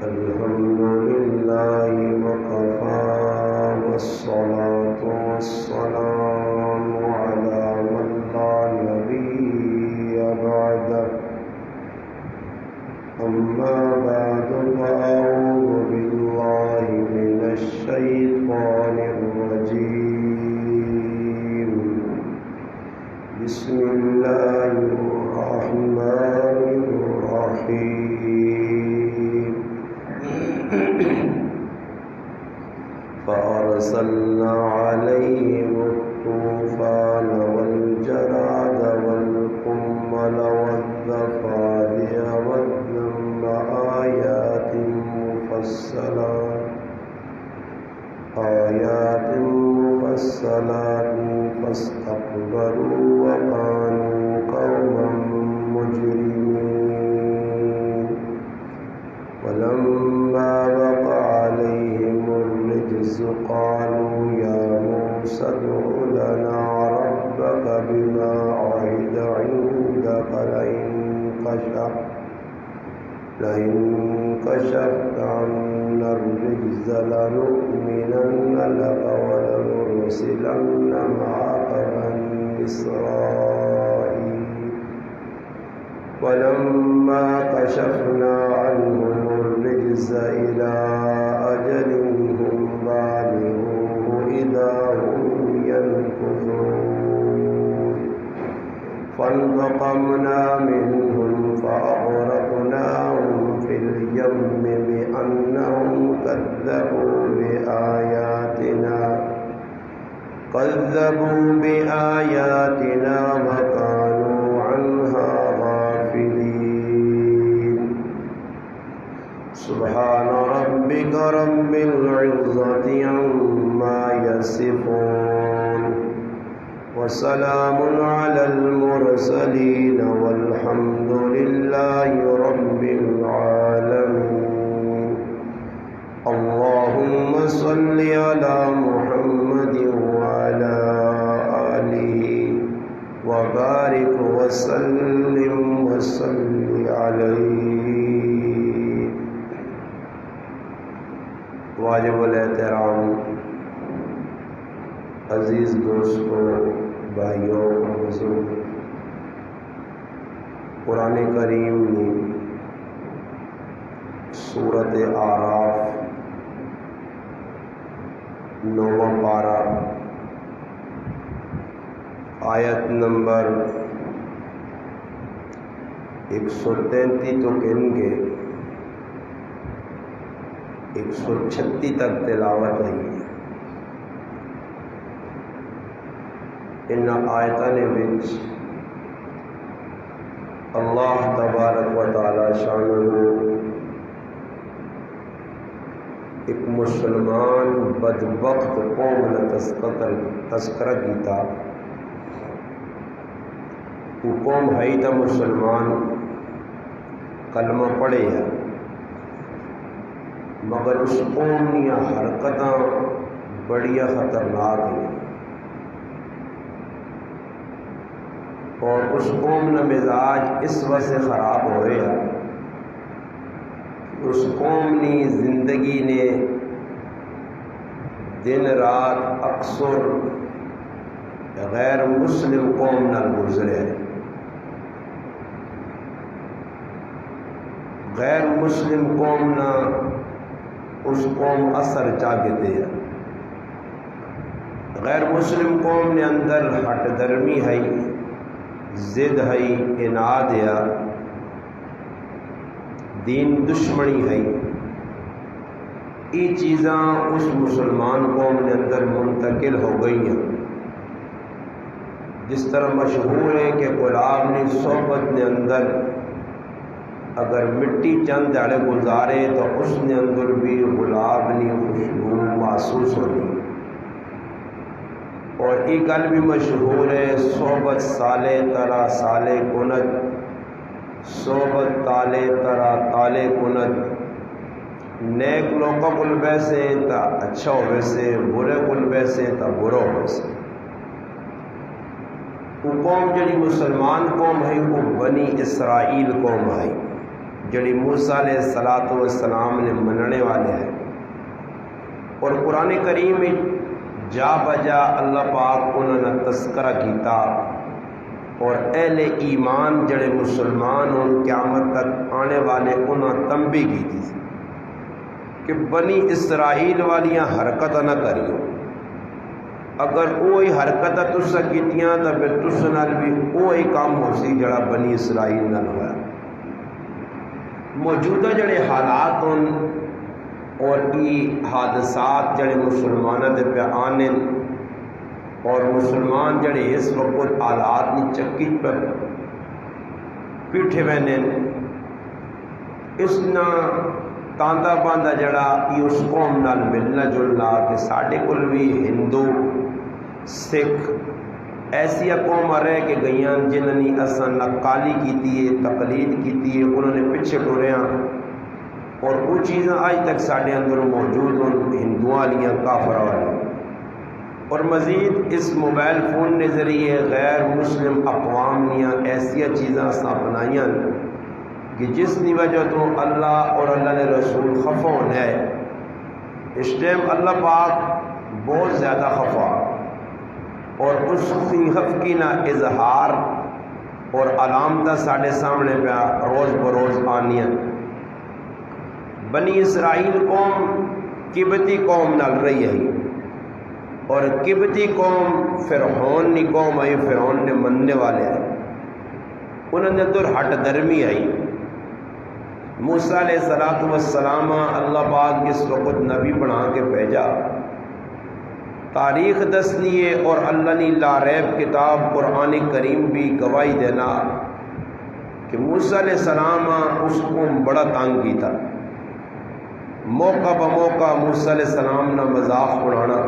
الحمد لله وكفى والصلاة والسلام على من لا نبي بعده أما بعد فأعوذ بالله من الشيطان الرجيم بسم الله الرحمن الرحيم فأرسلنا عليهم الطوفان والجراد والقمل والضفادع والدم آيات مفصلات فاستكبروا وكانوا قوما مجرمين ولما وقع عليهم الرجز قالوا يا موسى ادع لنا ربك بما عهد عندك لئن كشفت عنا الرجز لنؤمنن لك ولنرسلن معك بني إسرائيل ولما كشفنا عنهم الرجز إلى أجل هم بالغوه إذا هم ينكثون فانتقمنا منهم فأغرقناهم في اليم بأنهم كذبوا بآياتنا وكانوا عنها غافلين سبحان ربك رب العزة عما يصفون وسلام على المرسلين والحمد لله رب العالمين اللهم صل على محمد وعلى آله وبارك وسلم وصل عليه. واجب الاحترام عزیز دوستوں، بھائیوں، بزرگ، قرآن کریم نے سورۃ اعراف 9واں پارہ آیت نمبر 133 تو کہیں گے 136 تک تلاوت ہے. ان آیتان وچ اللہ تبارک و تعالی شانہ ایک مسلمان بدبخت قوم کا تذکرہ کیتا. وہ قوم ہے تا مسلمان کلمہ پڑھے ہے، مگر اس قوم دیا حرکتاں بڑی خطرناک ہیں اور اس قوم کا مزاج اس وجہ خراب ہوئے ہے. اس قوم کی زندگی نے دن رات اکثر غیر مسلم قوم نال گزرے. غیر مسلم قوم نہ اس قوم اثر چاہتے ہیں. غیر مسلم قوم نے اندر ہٹ درمی ہے، ضد ہے، اناد ہے، دین دشمنی ہے. یہ چیزاں اس مسلمان قوم کے اندر منتقل ہو گئی ہیں. جس طرح مشہور ہے کہ گلاب نے صحبت کے اندر اگر مٹی چند دیہڑے گزارے تو اس نے اندر بھی گلاب کی خوشبو محسوس ہوتی. اور یہ گل بھی مشہور ہے، صحبت سالے ترا سالے کنت، صحبت تالے ترا تالے کنت. نیک لوگوں کل بیسے تا اچھا ہو ویسے، برے کل بیسے تا برا ہو ویسے. وہ قوم جڑی مسلمان قوم ہے وہ بنی اسرائیل قوم ہے. جڑی موسیٰ علیہ السلام نے مننے والے ہیں، اور قرآن کریم میں جا بجا اللہ پاک انہوں نے تذکرہ کیتا، اور اہل ایمان جڑے مسلمان ہوں قیامت تک آنے والے انہوں تنبیہ کی تھی کہ بنی اسرائیل والیاں حرکت نہ کریو، اگر وہی حرکت تسا کیتیاں تو پھر تس نال بھی وہی کام ہو سی جڑا بنی اسرائیل نال ہوا۔ موجودہ جڑے حالات ہوں اور یہ حادثات جڑے مسلمانوں دے پہ آنے اور مسلمان جڑے اس وقت حالات نی چکی پر پیٹھے بہنے اس نا تاندا باندھا جڑا یہ اس قوم نال ملنا جلنا کہ ساڈے کول بھی ہندو سکھ ایسی قوم رہ کے گئیاں جنہوں نے اصل نقالی کی تقلید کی، انہوں نے پیچھے ٹوریاں، اور وہ چیزیں آج تک ساڈے اندر موجود ہیں، ہندوؤں والیاں کافر والیاں، اور مزید اس موبائل فون کے ذریعے غیر مسلم اقوام نیاں ایسیا چیزاں اساں بنائیاں کہ جس کی وجہ تو اللہ اور اللہ نے رسول خفا ہونا ہے۔ اس ٹائم اللہ پاک بہت زیادہ خفا، اور اس کی خفگی نہ اظہار اور علامتیں ساڑھے سامنے پہ روز بروز آنیاں۔ بنی اسرائیل قوم قبطی قوم نال رہی ہے، اور قبطی قوم فرعون نی قوم آئی، فرعون نے مننے والے ہیں، انہوں نے اندر ہٹ درمی آئی۔ موسیٰ علیہ السلام اللہ پاک جس وقت نبی بنا کے بھیجا، تاریخ دسنی ہے اور اللہ نے لا ریب کتاب قرآن کریم بھی گواہی دینا کہ موسیٰ علیہ السلام اس کو بڑا تنگ کی تھا، موقع بموقع موسیٰ علیہ السلام نے مذاق اڑانا،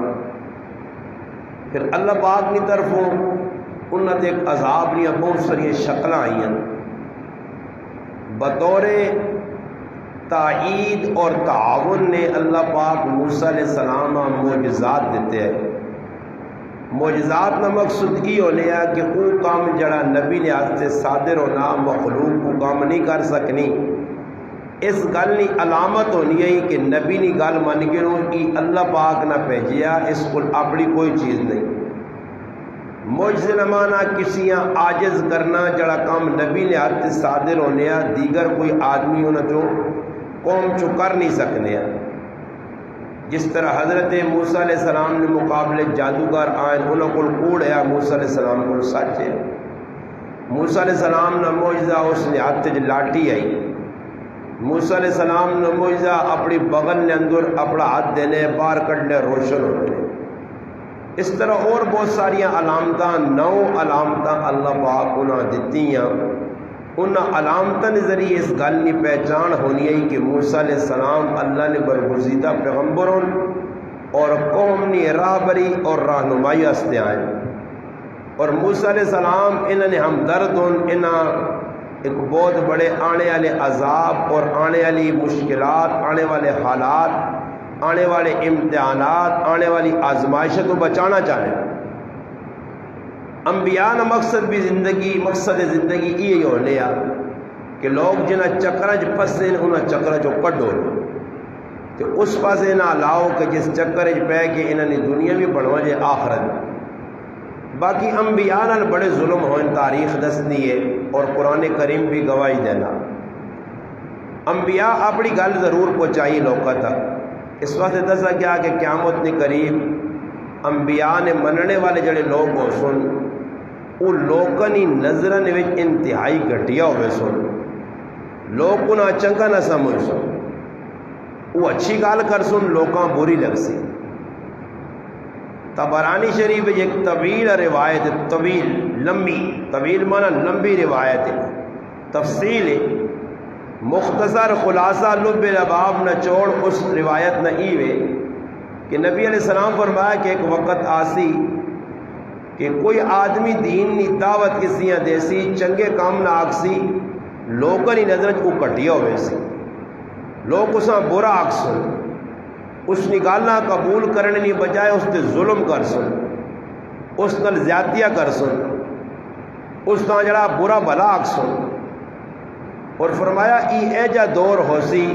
پھر اللہ پاک کی طرفوں انہوں نے ایک عذاب نے بہت ساری شکل آئی ہیں، بطور تائید اور تعاون نے اللہ پاک موسیٰ علیہ السلام معجزات دیتے ہیں۔ معجزات کا مقصد یہ ہونے ہے کہ وہ کام جڑا نبی نے ہاتھ سے صادر ہونا مخلوق کو کام نہیں کر سکنی، اس گل کی علامت ہونی ہے کہ نبی نے گل من کے کہ اللہ پاک نہ بھیجیا، اس کو اپنی کوئی چیز نہیں۔ معجزے نہ مانا کسی عاجز کرنا جڑا کام نبی نے ہاتھ سے صادر ہونے دیگر کوئی آدمی ہونا جو قوم چو کر نہیں سکنے ہیں۔ جس طرح حضرت موسیٰ علیہ السلام نے مقابلے جادوگر آئے، انہوں کو کوڑ ہے، موسیٰ علیہ السلام کو سچ ہے۔ موسیٰ علیہ السلام نے معجزہ اس نے ہاتھ لاٹھی آئی، موسیٰ علیہ السلام نے معجزہ اپنی بغل نے اندر اپنا ہاتھ دینے باہر کٹنے روشن ہونے۔ اس طرح اور بہت ساری علامتاں، 9 علامتاں اللہ پاک انہاں دتیاں، ان علامتاں ذریعے اس گل کی پہچان ہونی ہے کہ موسیٰ علیہ السلام اللہ نے برگزیدہ پیغمبروں اور قوم نے راہبری اور رہنمائی واسطے آئے، اور موسیٰ علیہ السلام انہوں نے ہمدرد ایک بہت بڑے آنے والے عذاب اور آنے والی مشکلات، آنے والے حالات، آنے والے امتحانات، آنے والی آزمائشوں کو بچانا چاہیں۔ انبیاء کا مقصد بھی مقصد زندگی یہ ہونے کہ لوگ جنہیں چکرج پسے انہیں چکرج کڈو، تو اس پاسے نہ لاؤ کہ جس چکرج پہ کہ انہوں نے دنیا بھی بڑھوا جائے آخرت۔ باقی انبیاء نال بڑے ظلم ہوئے، تاریخ دسنی ہے اور قرآن کریم بھی گواہی دینا۔ انبیاء اپنی گل ضرور پہنچائی لوگوں تک، اس واسطے دسا کیا کہ قیامت نے قریب انبیاء نے مننے والے جڑے لوگ ہو سن، وہ لوگوں کی نظروں میں انتہائی گھٹیا ہوئے سن، لوگ انہیں چنگا نہ سمجھ سن، وہ اچھی گال کر سن لوگاں بری لگ سی۔ طبرانی شریف ایک طویل روایت، طویل لمبی، طویل مانا لمبی روایت ہے، تفصیل ہے، مختصر خلاصہ لب لباب نچوڑ اس روایت نہ ایوے کہ نبی علیہ السلام فرمایا کہ ایک وقت آسی کہ کوئی آدمی دین نی دعوت کسی دیسی چنگے کام نہ آکسی، لوگوں کی نظر کو کٹیا ہوئے سی، لوگ اساں برا آکسن، اس کی گالاں قبول کرنے کی بجائے اس تے ظلم کر سن، اس نال زیادتیاں کر سن، اس کا جڑا برا بھلا آکسن۔ اور فرمایا ای ایجا دور ہو سی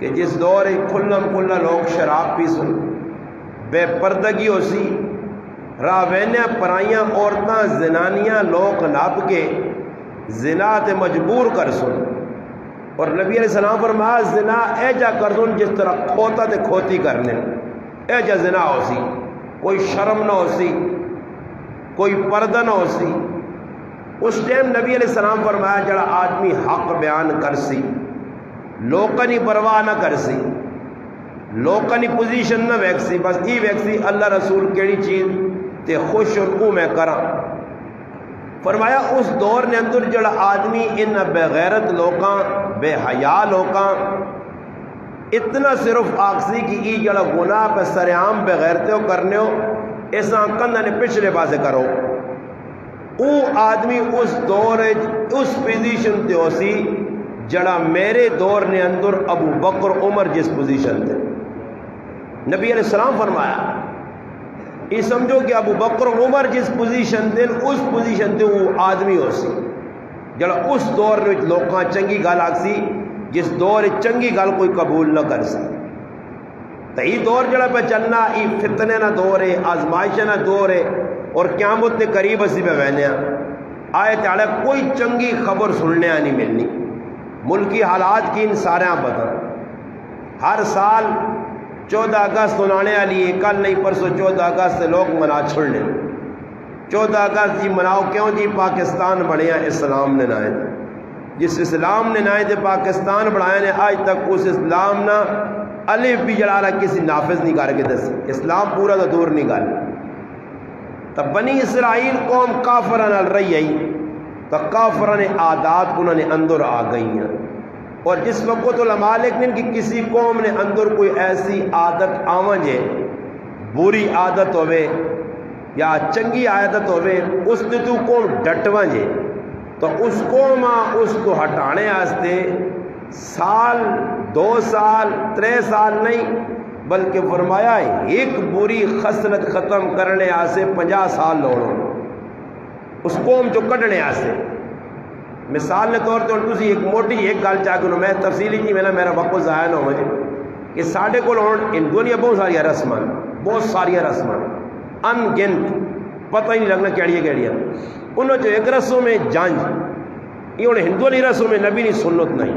کہ جس دور کھلم کھلا لوگ شراب پی سن، بے پردگی ہو سی، راوینیاں پرائیاں عورتاں زنانیاں لوگ ناب کے زنا تے مجبور کر سن، اور نبی علیہ السلام فرمایا زنا ایجا کر سن جس طرح کھوتا تے کھوتی کرنے، ایجا زنا ہو سی، کوئی شرم نہ ہو سی، کوئی پردہ نہ ہو سی۔ اس ٹائم نبی علیہ السلام فرمایا جڑا آدمی حق بیان کر سی، لوکانی پرواہ نہ کر سی، لوکانی پوزیشن نہ ویک سی، بس ای ویک سی اللہ رسول کیڑی چیز تے خوش اور او میں کراں۔ فرمایا اس دور نے اندر جڑا آدمی ان بے غیرت لوکاں بے حیا لوکاں اتنا صرف آکسی کی ای جڑا گناہ پہ سرعام بے غیرتے ہو کرنے ہو ایسا کندہ نے پچھلے بازے کرو، او آدمی اس دور اس پوزیشن تے ہو سی جڑا میرے دور نے اندر ابو بکر عمر جس پوزیشن تے۔ نبی علیہ السلام فرمایا یہ سمجھو کہ ابو بکر عمر جس پوزیشن تے اس پوزیشن تے وہ آدمی ہو سی جڑا اس دور میں لوکاں چنگی گل آکسی جس دور چنگی گل کوئی قبول نہ کر سی۔ تو یہ دور جڑا پہ چلنا یہ فتنے نہ دور ہے، آزمائش نہ دور ہے، اور قیامت کے قریب اسی پہ بہنے آئے تعالی کوئی چنگی خبر سننے نہیں ملنی، ملکی حالات کی ان سارے پتہ۔ ہر سال 14 اگست منانے والی ہے، کل نہیں پرسوں 14 اگست سے لوگ منا چھوڑنے، 14 اگست جی مناؤ کیوں جی پاکستان بڑھیا اسلام نے نائے تھے، جس اسلام نے نائے تھے پاکستان بڑھائے نے آج تک اس اسلام نہ الف بھی جڑا کسی نافذ نہیں کر کے دس، اسلام پورا تو دور نہیں گل۔ تب بنی اسرائیل قوم کافرہ نال رہی ہے تو کافرہ نے عادات انہوں نے اندر آ گئی ہیں، اور جس وقت علماء لکھنے کہ کسی قوم نے اندر کوئی ایسی عادت آون جے، بری عادت ہوئے یا چنگی عادت ہوئے، اس نے تو قوم ڈٹواں جے تو اس قوم اس کو ہٹانے آستے سال 2 سال 3 سال نہیں بلکہ فرمایا ایک بری خصلت ختم کرنے آسے 50 سال لوڑوں اس قوم جو کڈنے آسے۔ مثال نے طور پر تسی ایک موٹی ایک گل چاہ کروں، میں تفصیلی نہیں میں میرا وقت ضائع نہ ہو جائے کہ ساڑھے کو دنیا بہت ساری رسمان بہت ساری رسمان ان گنت پتہ ہی نہیں لگنا کیڑی انہوں جو ایک رسوں میں جانج یہ انہیں ہندو علی رسوں میں نبی نہیں سنت نہیں،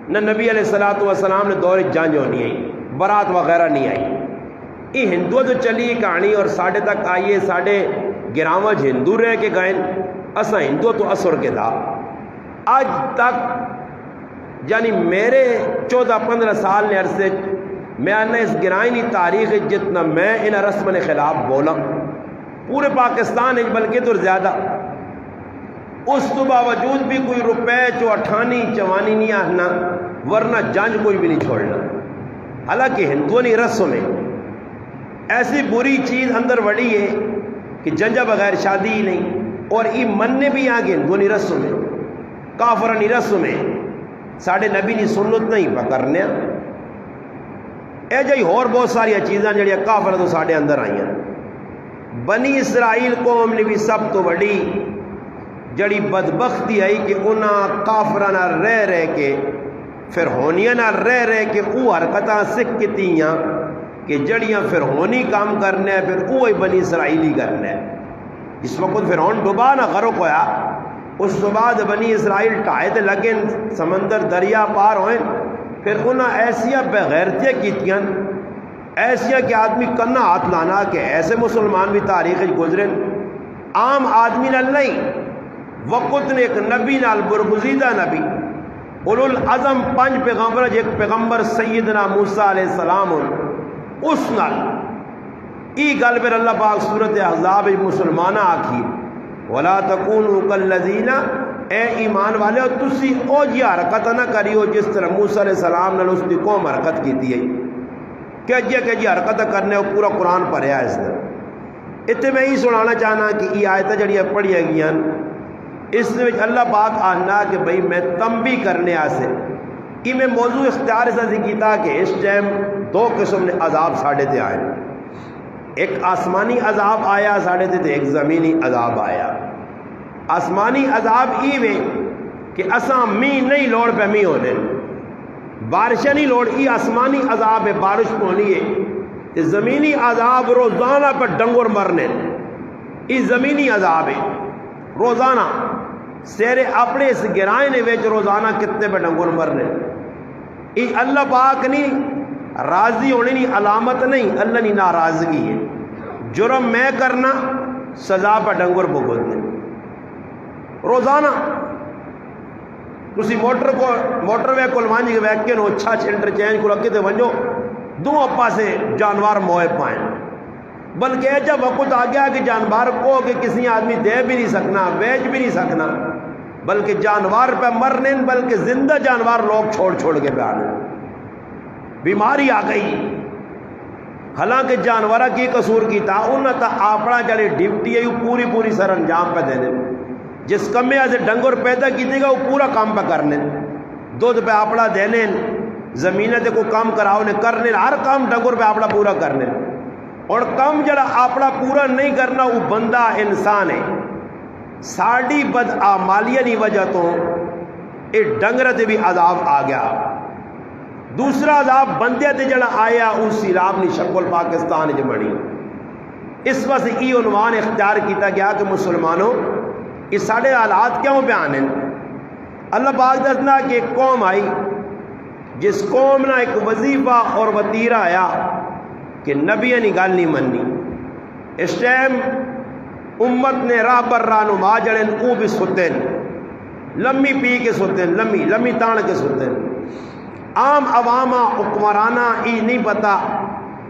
نہ نبی علیہ السلام نے دور جانج ہونی آئی، برات وغیرہ نہیں آئی، یہ ہندو جو چلی کہانی اور ساڑھے تک آئیے ساڑھے گراوج ہندو رہ کے گئے اسا ہندو تو اثر کے تھا آج تک، یعنی میرے 14-15 سال نے عرصے میں نے اس گرائنی تاریخ جتنا میں ان رسم کے خلاف بولا پورے پاکستان ہے بلکہ تو زیادہ، اس تو باوجود بھی کوئی روپے 48-54 نہیں آنا، ورنہ جنج کوئی بھی نہیں چھوڑنا۔ حالانکہ ہندوانی رسم میں ایسی بری چیز اندر وڑی ہے کہ جنجا بغیر شادی ہی نہیں، اور یہ مننے بھی آگے ہندوانی رسم میں کافرانی رسم میں ساڑھے نبی نے سنت نہیں پکرنے اے جائی اور بہت ساری چیزاں جڑی کافر تو ساڑھے اندر آئی ہیں۔ بنی اسرائیل قوم نے بھی سب تو بڑی جڑی بدبختی آئی کہ انہاں کافرانہ رہ کے پھر ہونیاں نہ رہ کے او حرکتاں سکھ کتیاں کہ جڑیاں پھر ہونی کام کرنے ہیں پھر اوہی بنی اسرائیلی کرنے ہیں۔ اس وقت پھر ہون ڈوبا نہ غرق ہویا، اس تو بعد بنی اسرائیل ٹائے تے لگے سمندر دریا پار ہوئے، پھر انہاں ایسیاں بغیرتیاں کیتیاں ایسیاں کہ آدمی کنا ہاتھ لانا کہ ایسے مسلمان بھی تاریخ گزرے عام آدمی نال نہیں، وقت نے ایک نبی نال برگزیدہ نبی اولو العظم 5 پیغمبر ایک پیغمبر سیدنا موسیٰ علیہ السلام اس نال ای گل پر اللہ پاک سورت احزاب مسلمانہ آکھی وَلَا تَكُونُوا كَالَّذِينَ اے ایمان والے ہو تسی او جی حرکت نہ کریو جس طرح موسیٰ علیہ السلام نے اس کی قوم حرکت کی تھی کہ جی حرکت کرنے ہو پورا قرآن پڑھیا اس نے۔ اتنے میں ہی سنانا چاہنا کہ یہ آیتیں جڑیاں پڑھی گئی اس میں اللہ پاک آنا کہ بھئی میں تنبیہ کرنے آسے یہ میں موضوع اختیار سے کیتا کہ اس ٹائم 2 قسم نے عذاب ساڑھے تے آئے، ایک آسمانی عذاب آیا ساڑھے تے ایک زمینی عذاب آیا۔ آسمانی عذاب ای میں کہ اساں می نہیں لوڑ پہ می ہونے بارشیں نہیں لوڑ، یہ آسمانی عذاب ہے، بارش ہونی ہے، یہ زمینی عذاب روزانہ پہ ڈنگر مرنے، یہ زمینی عذاب ہے روزانہ سیرے اپنے اس گرائن وچ روزانہ کتنے پہ ڈنگر مرنے، یہ اللہ پاک نہیں راضی ہونے نہیں علامت نہیں، اللہ نہیں ناراضگی ہے، جرم میں کرنا سزا پہ ڈنگر بھگتنے روزانہ۔ تسی موٹر وے کول ونج ویکن اچھا انٹرچینج کو لگے تے ونجو دو پاسے جانور موئے پائیں، بلکہ ایجا وقت آ گیا کہ جانور کو کہ کسی آدمی دے بھی نہیں سکنا، بیچ بھی نہیں سکنا، بلکہ جانور پہ مرنے، بلکہ زندہ جانور لوگ چھوڑ کے پہ آنے، بیماری آ گئی، حالانکہ جانورہ کی قصور کی تا انہاں تا اپنا جڑی ڈیوٹی ہے پوری سر انجام پہ دینے، جس کمے سے ڈنگر پیدا کیتے گا وہ پورا کام پہ کرنے، دودھ پہ اپنا دینے، زمینہ تے کو کام کراؤ نے کرنے، ہر کام ڈنگر پہ اپنا پورا کرنے، اور کام جڑا اپنا پورا نہیں کرنا وہ بندہ انسان ہے، ساڑی بدعمالیاں دی وجہ تو اے ڈنگر تے بھی عذاب آ گیا۔ دوسرا عذاب بندے تے جڑا آیا اس سیلاب نی شکل پاکستان وچ بنی، اس واسطے یہ عنوان اختیار کیتا گیا کہ مسلمانوں یہ سارے حالات کیوں بیان ہیں۔ اللہ پاک دسنا کہ ایک قوم آئی جس قوم نہ ایک وظیفہ اور وتیرہ آیا کہ نبی نے گل نہیں مننی، اس ٹائم امت نے راہ پر رہنما جڑے وہ بھی ستے لمی پی کے ستے، لمی تان کے ستے، عام عوامہ حکمرانہ ای نہیں پتا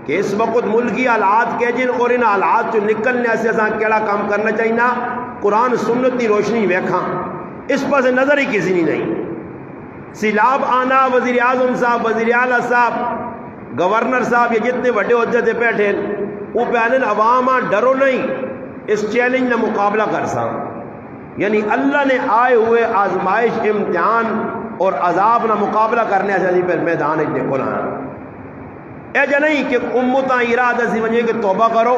کہ اس وقت ملکی حالات کے جن اور ان حالات جو نکلنے سے اساں کیڑا کام کرنا چاہیے، قرآن سنت کی روشنی ویکھاں، اس پر سے نظر ہی کسی نہیں۔ سیلاب آنا، وزیر اعظم صاحب، وزیر اعلیٰ صاحب، گورنر صاحب، یہ جتنے بڑے عہدے تے بیٹھے وہ بیان عواماں ڈرو نہیں، اس چیلنج کا مقابلہ کر سا، یعنی اللہ نے آئے ہوئے آزمائش، امتحان اور عذاب نہ مقابلہ کرنے سے پھر میدان نکل آنا، اے جا نہیں کہ امتاں ارادہ سی ونجے کہ توبہ کرو،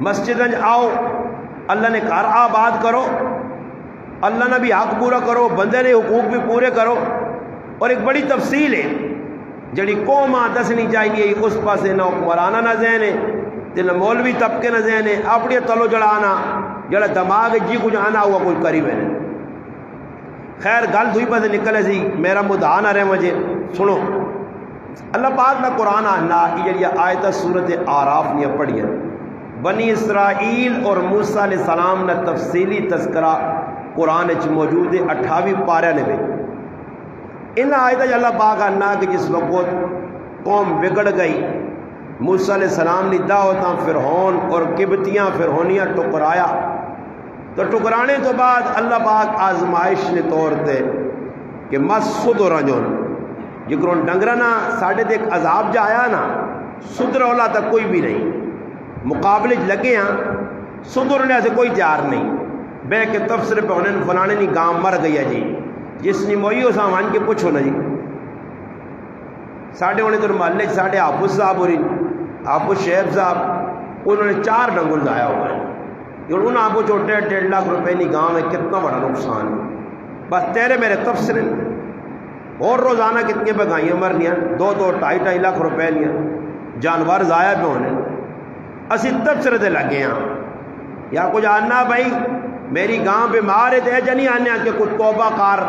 مسجد آؤ، اللہ نے گھر آباد کرو، اللہ نے بھی حق پورا کرو، بندے نے حقوق بھی پورے کرو، اور ایک بڑی تفصیل ہے جڑی قوماں دسنی چاہیے، اس پاسے نہ حکمرانہ نہ ذہن ہے تے نہ مولوی طبقے نہ ذہن ہے، اپنے تلو جڑانا جڑا دماغ جی کچھ آنا ہوا کوئی قریب ہے۔ خیر گل دوئی پاسے نکلے سی، میرا مدعا نہ رہے مجھے سنو، اللہ پاک نہ قرآن آنا یہ آیت سورت آراف نے پڑھی ہے، بنی اسرائیل اور موسیٰ علیہ السلام نے تفصیلی تذکرہ قرآن وچ موجود ہے 28 پارے نے بھی۔ ان آیت اللہ پاک آنا کہ جس وقت قوم بگڑ گئی، موسیٰ علیہ السلام نے دعوتاں فرعون اور قبطیاں فرعونیاں ٹکرایا، تو ٹکرانے تو بعد اللہ پاک آزمائش نے طور تے کہ مسد رجل جکرون ڈنگرنا ساڑھے تے ایک عذاب جا آیا نا، صدر اولا تک کوئی بھی نہیں، مقابلے لگے ہیں، صدرنے سے کوئی تیار نہیں، بے کے تفسر پہ انہیں فلانے نہیں گام مر گیا جی، جس نے موئی ہو سامان کے پوچھو نا جی، ساڑھے ہونے تو محلے ساڑھے حافظ صاحب اور حافظ شیخ صاحب انہوں نے 4 ڈنگر ضائع ہوا ہے، انہوں نے آپ کو 1.5 لاکھ روپے نہیں گاؤں میں کتنا بڑا نقصان ہے، بس تیرے میرے تفسر اور روزانہ کتنے پہ گائیاں مرنیاں 2-2.5 لاکھ روپے لیا، جانور ضائع پہ ہونے، اسی تبصرے دے لگے ہیں، یا کچھ آنا بھائی میری گاں بیمار ہے تو ایجا نہیں آنے کہ کوئی توبہ کار،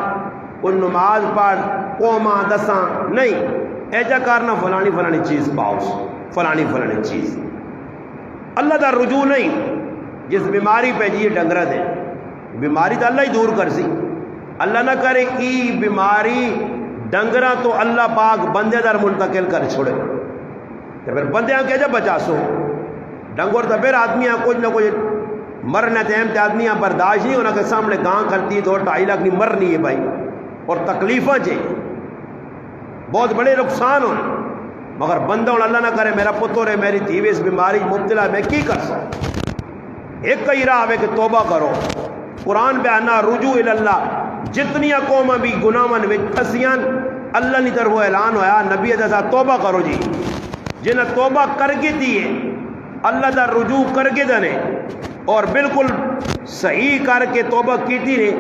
کوئی نماز پڑھ، قوماں دساں، نہیں، ایجا کارنا فلانی چیز پاؤ، فلانی چیز، اللہ دا رجوع نہیں، جس بیماری پہ جی ڈنگرہ دے، بیماری تو اللہ ہی دور کر سی، اللہ نہ کرے ای بیماری ڈنگرہ تو اللہ پاک بندے در منتقل کر چھوڑے، تو پھر بندے آن کے جب بچا سو، ڈنگر تو پھر آدمیاں کچھ نہ کچھ مرنے تیم تے آدمیاں برداشت نہیں ہونا کہ سامنے گاں کرتی 2-2.5 لاکھ نہیں مرنی ہے بھائی، اور تکلیفاں چے بہت بڑے نقصان ہوں، مگر بندہ اللہ نہ کرے میرا پتر ہے میری دھی اس بیماری مبتلا میں کی کر سکتا، ایک کئی راہ ہے کہ توبہ کرو، قرآن پہ آنا رجوع اللہ، جتنی قومیں بھی گناہاں وچ پھسیاں اللہ نے طرف اعلان ہویا نبی جیسا توبہ کرو جی، جنہیں توبہ کر کے دیے اللہ دا رجوع کر کے دنے اور بالکل صحیح کر کے توبہ کی تھی نے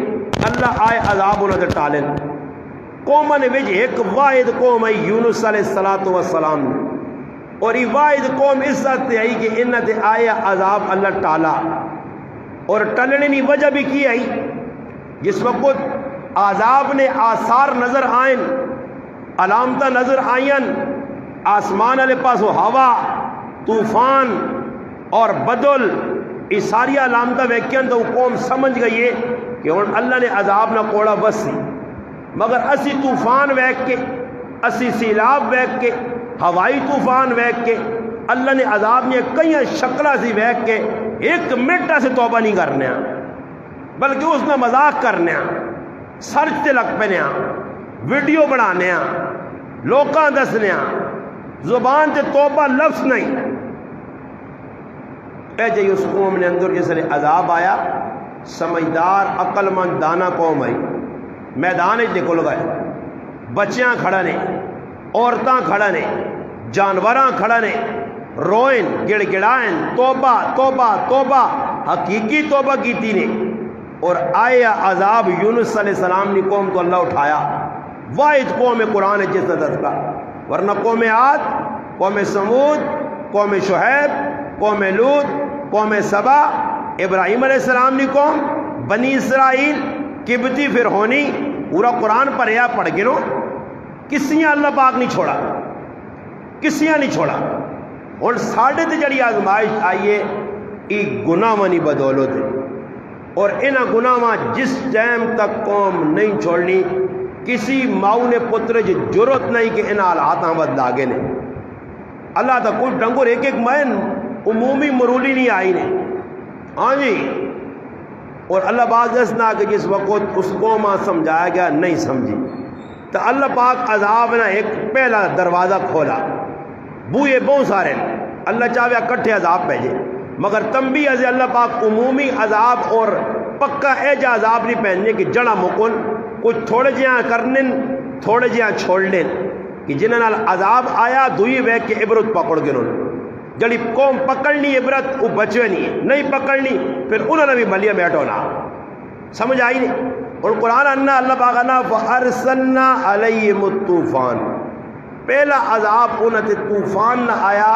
اللہ آئے عذاب انہوں نے ٹالن قوم نے وچ ایک واحد قوم ہے یونس علیہ الصلوۃ والسلام اور یہ واحد قوم اس تے آئی کہ انہاں تے آیا عذاب اللہ ٹالا اور ٹلنے کی وجہ بھی کی آئی جس وقت عذاب نے آثار نظر آئیں علامتہ نظر آئین آسمان والے پاس ہوا طوفان اور بدل یہ ساری علامتیں ویکھیں تو قوم سمجھ گئی ہے کہ ہن اللہ نے عذاب نہ کوڑا بس مگر اسی طوفان ویکھ کے اسی سیلاب ویکھ کے ہوائی طوفان ویکھ کے اللہ نے عذاب نے کئی شکلہ سی ویکھ کے ایک منٹ سے توبہ نہیں کرنے بلکہ اس نے مذاق کرنے سرچ تے لگ پینے ویڈیو بنانے لوکاں دسنے زبان تے توبہ لفظ نہیں اے جی اس قوم نے اندر جس لئے عذاب آیا سمجھدار عقل مند دانا قوم آئی میدان نکل گئے بچیاں کھڑا نے عورتاں کھڑا نے جانوراں کھڑا نے روئن گڑ گڑائن توبہ توبہ توبہ حقیقی توبہ کیتی نے اور آیا عذاب یونس علیہ السلام نے قوم کو اللہ اٹھایا واحد قوم قرآن ہے جس نظر کا ورنہ قوم عاد قوم سمود قوم شعیب قوم لوط قوم سبا ابراہیم علیہ السلام نے قوم بنی اسرائیل قبطی فرعونی پورا قرآن پر یا پڑھ گنو کسیاں اللہ پاک نہیں چھوڑا کسیاں نہیں چھوڑا اور ساڑھے تے جڑی آزمائش آئیے ای گناہ منی بدولت ہے اور انہاں گناہ جس ٹائم تک قوم نہیں چھوڑنی کسی ماؤں نے پتر جو جرت نہیں کہ انہاں حالات آمد لاگے نے اللہ تا کوئی ڈنگر ایک ایک مین عمومی مرولی نہیں آئی نے ہاں جی اور اللہ باز دسنا کہ جس وقت اس قوم سمجھایا گیا نہیں سمجھی تو اللہ پاک عذاب نے ایک پہلا دروازہ کھولا بوئے بہت سارے اللہ چاہے کٹھے عذاب بھیجے مگر تنبیہ از اللہ پاک عمومی عذاب اور پکا ایجا عذاب نہیں پہننے کہ جڑا مکن کچھ تھوڑے جہاں کرنے تھوڑے جہاں چھوڑنے کہ جنہاں نال عذاب آیا دوئی ویک کے عبرت پکڑ گئے جڑی قوم پکڑنی عبرت وہ بچے نہیں پکڑنی پھر انہوں نے بھی ملیہ بیٹھو نا سمجھ آئی نہیں اور قرآن انا اللہ پاک انا فارسلنا علیہم الطوفان پہلا عذاب انہوں نے طوفان نہ آیا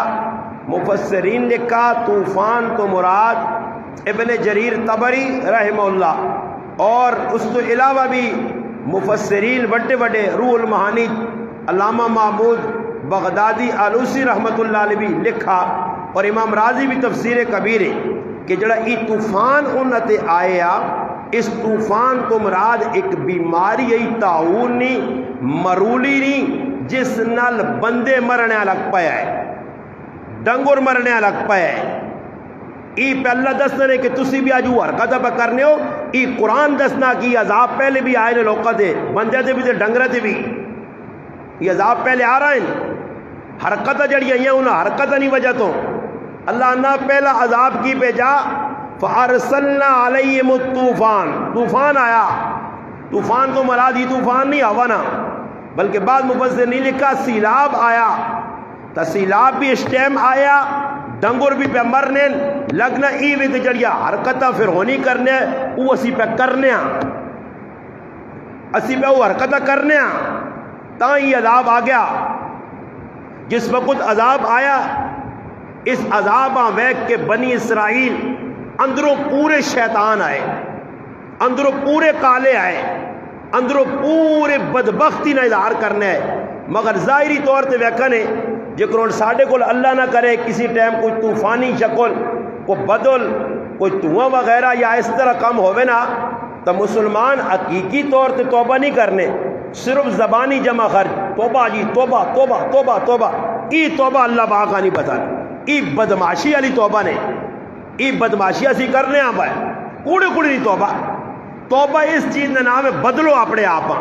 مفسرین نے کہا طوفان تو مراد ابن جریر طبری رحمہ اللہ اور اس تو علاوہ بھی مفسرین بڑے بڑے روح المعانی علامہ محمود بغدادی آلوسی رحمۃ اللہ علیہ بھی لکھا اور امام راضی بھی تفسیر کبیر ہے کہ جڑا ای طوفان انتے آیا اس طوفان تو مراد ایک بیماری ای تعاون نہیں مرولی نہیں جس نال بندے مرنے لگ پایا ہے ڈنگر مرنے لگ پایا ہے ای پہ اللہ دسنا نے کہ تسی بھی آجو حرکت پہ کرنے ہو ای قرآن دسنا کی عذاب پہلے بھی آئے نے لوکا دے بندے دے بھی دے ڈنگر دے بھی یہ عذاب پہلے آ رہا ہے حرکت جڑی ہیں انہیں حرکت نہیں وجہ تو اللہ نے پہلا عذاب کی پہ جا فارسلنا علیہم الطوفان طوفان آیا طوفان تو مراد ہی طوفان نہیں ہوا نا بلکہ بعض مفسر نہیں لکھا سیلاب آیا تو سیلاب بھی اس ٹائم آیا ڈنگر بھی پہ مرنے لگنا ای بھی جڑیا حرکتہ پھر ہونی کرنے وہ اسی پہ کرنے اسی پہ وہ حرکتہ کرنے تاں یہ عذاب آ گیا جس وقت عذاب آیا اس عذاب ویک کے بنی اسرائیل اندروں پورے شیطان آئے اندروں پورے کالے آئے اندروں پورے بدبختی نہ اظہار کرنے آئے مگر ظاہری طور تے ویکھنے جکرون ساڑھے کو اللہ نہ کرے کسی ٹائم کوئی طوفانی شکل کوئی بدل کوئی دھواں وغیرہ یا اس طرح کم ہوئے نا تو مسلمان حقیقی طور تے توبہ نہیں کرنے صرف زبانی جمع خرچ توبہ جی توبہ توبہ توبہ توبہ ای توبہ اللہ پاک نہیں بتا ای بدماشی علی توبہ نے ای بدماشی اسی کرنے آپ ہے کوڑے کوڑے نہیں توبہ توبہ اس چیز نے نام ہے بدلو اپنے آپ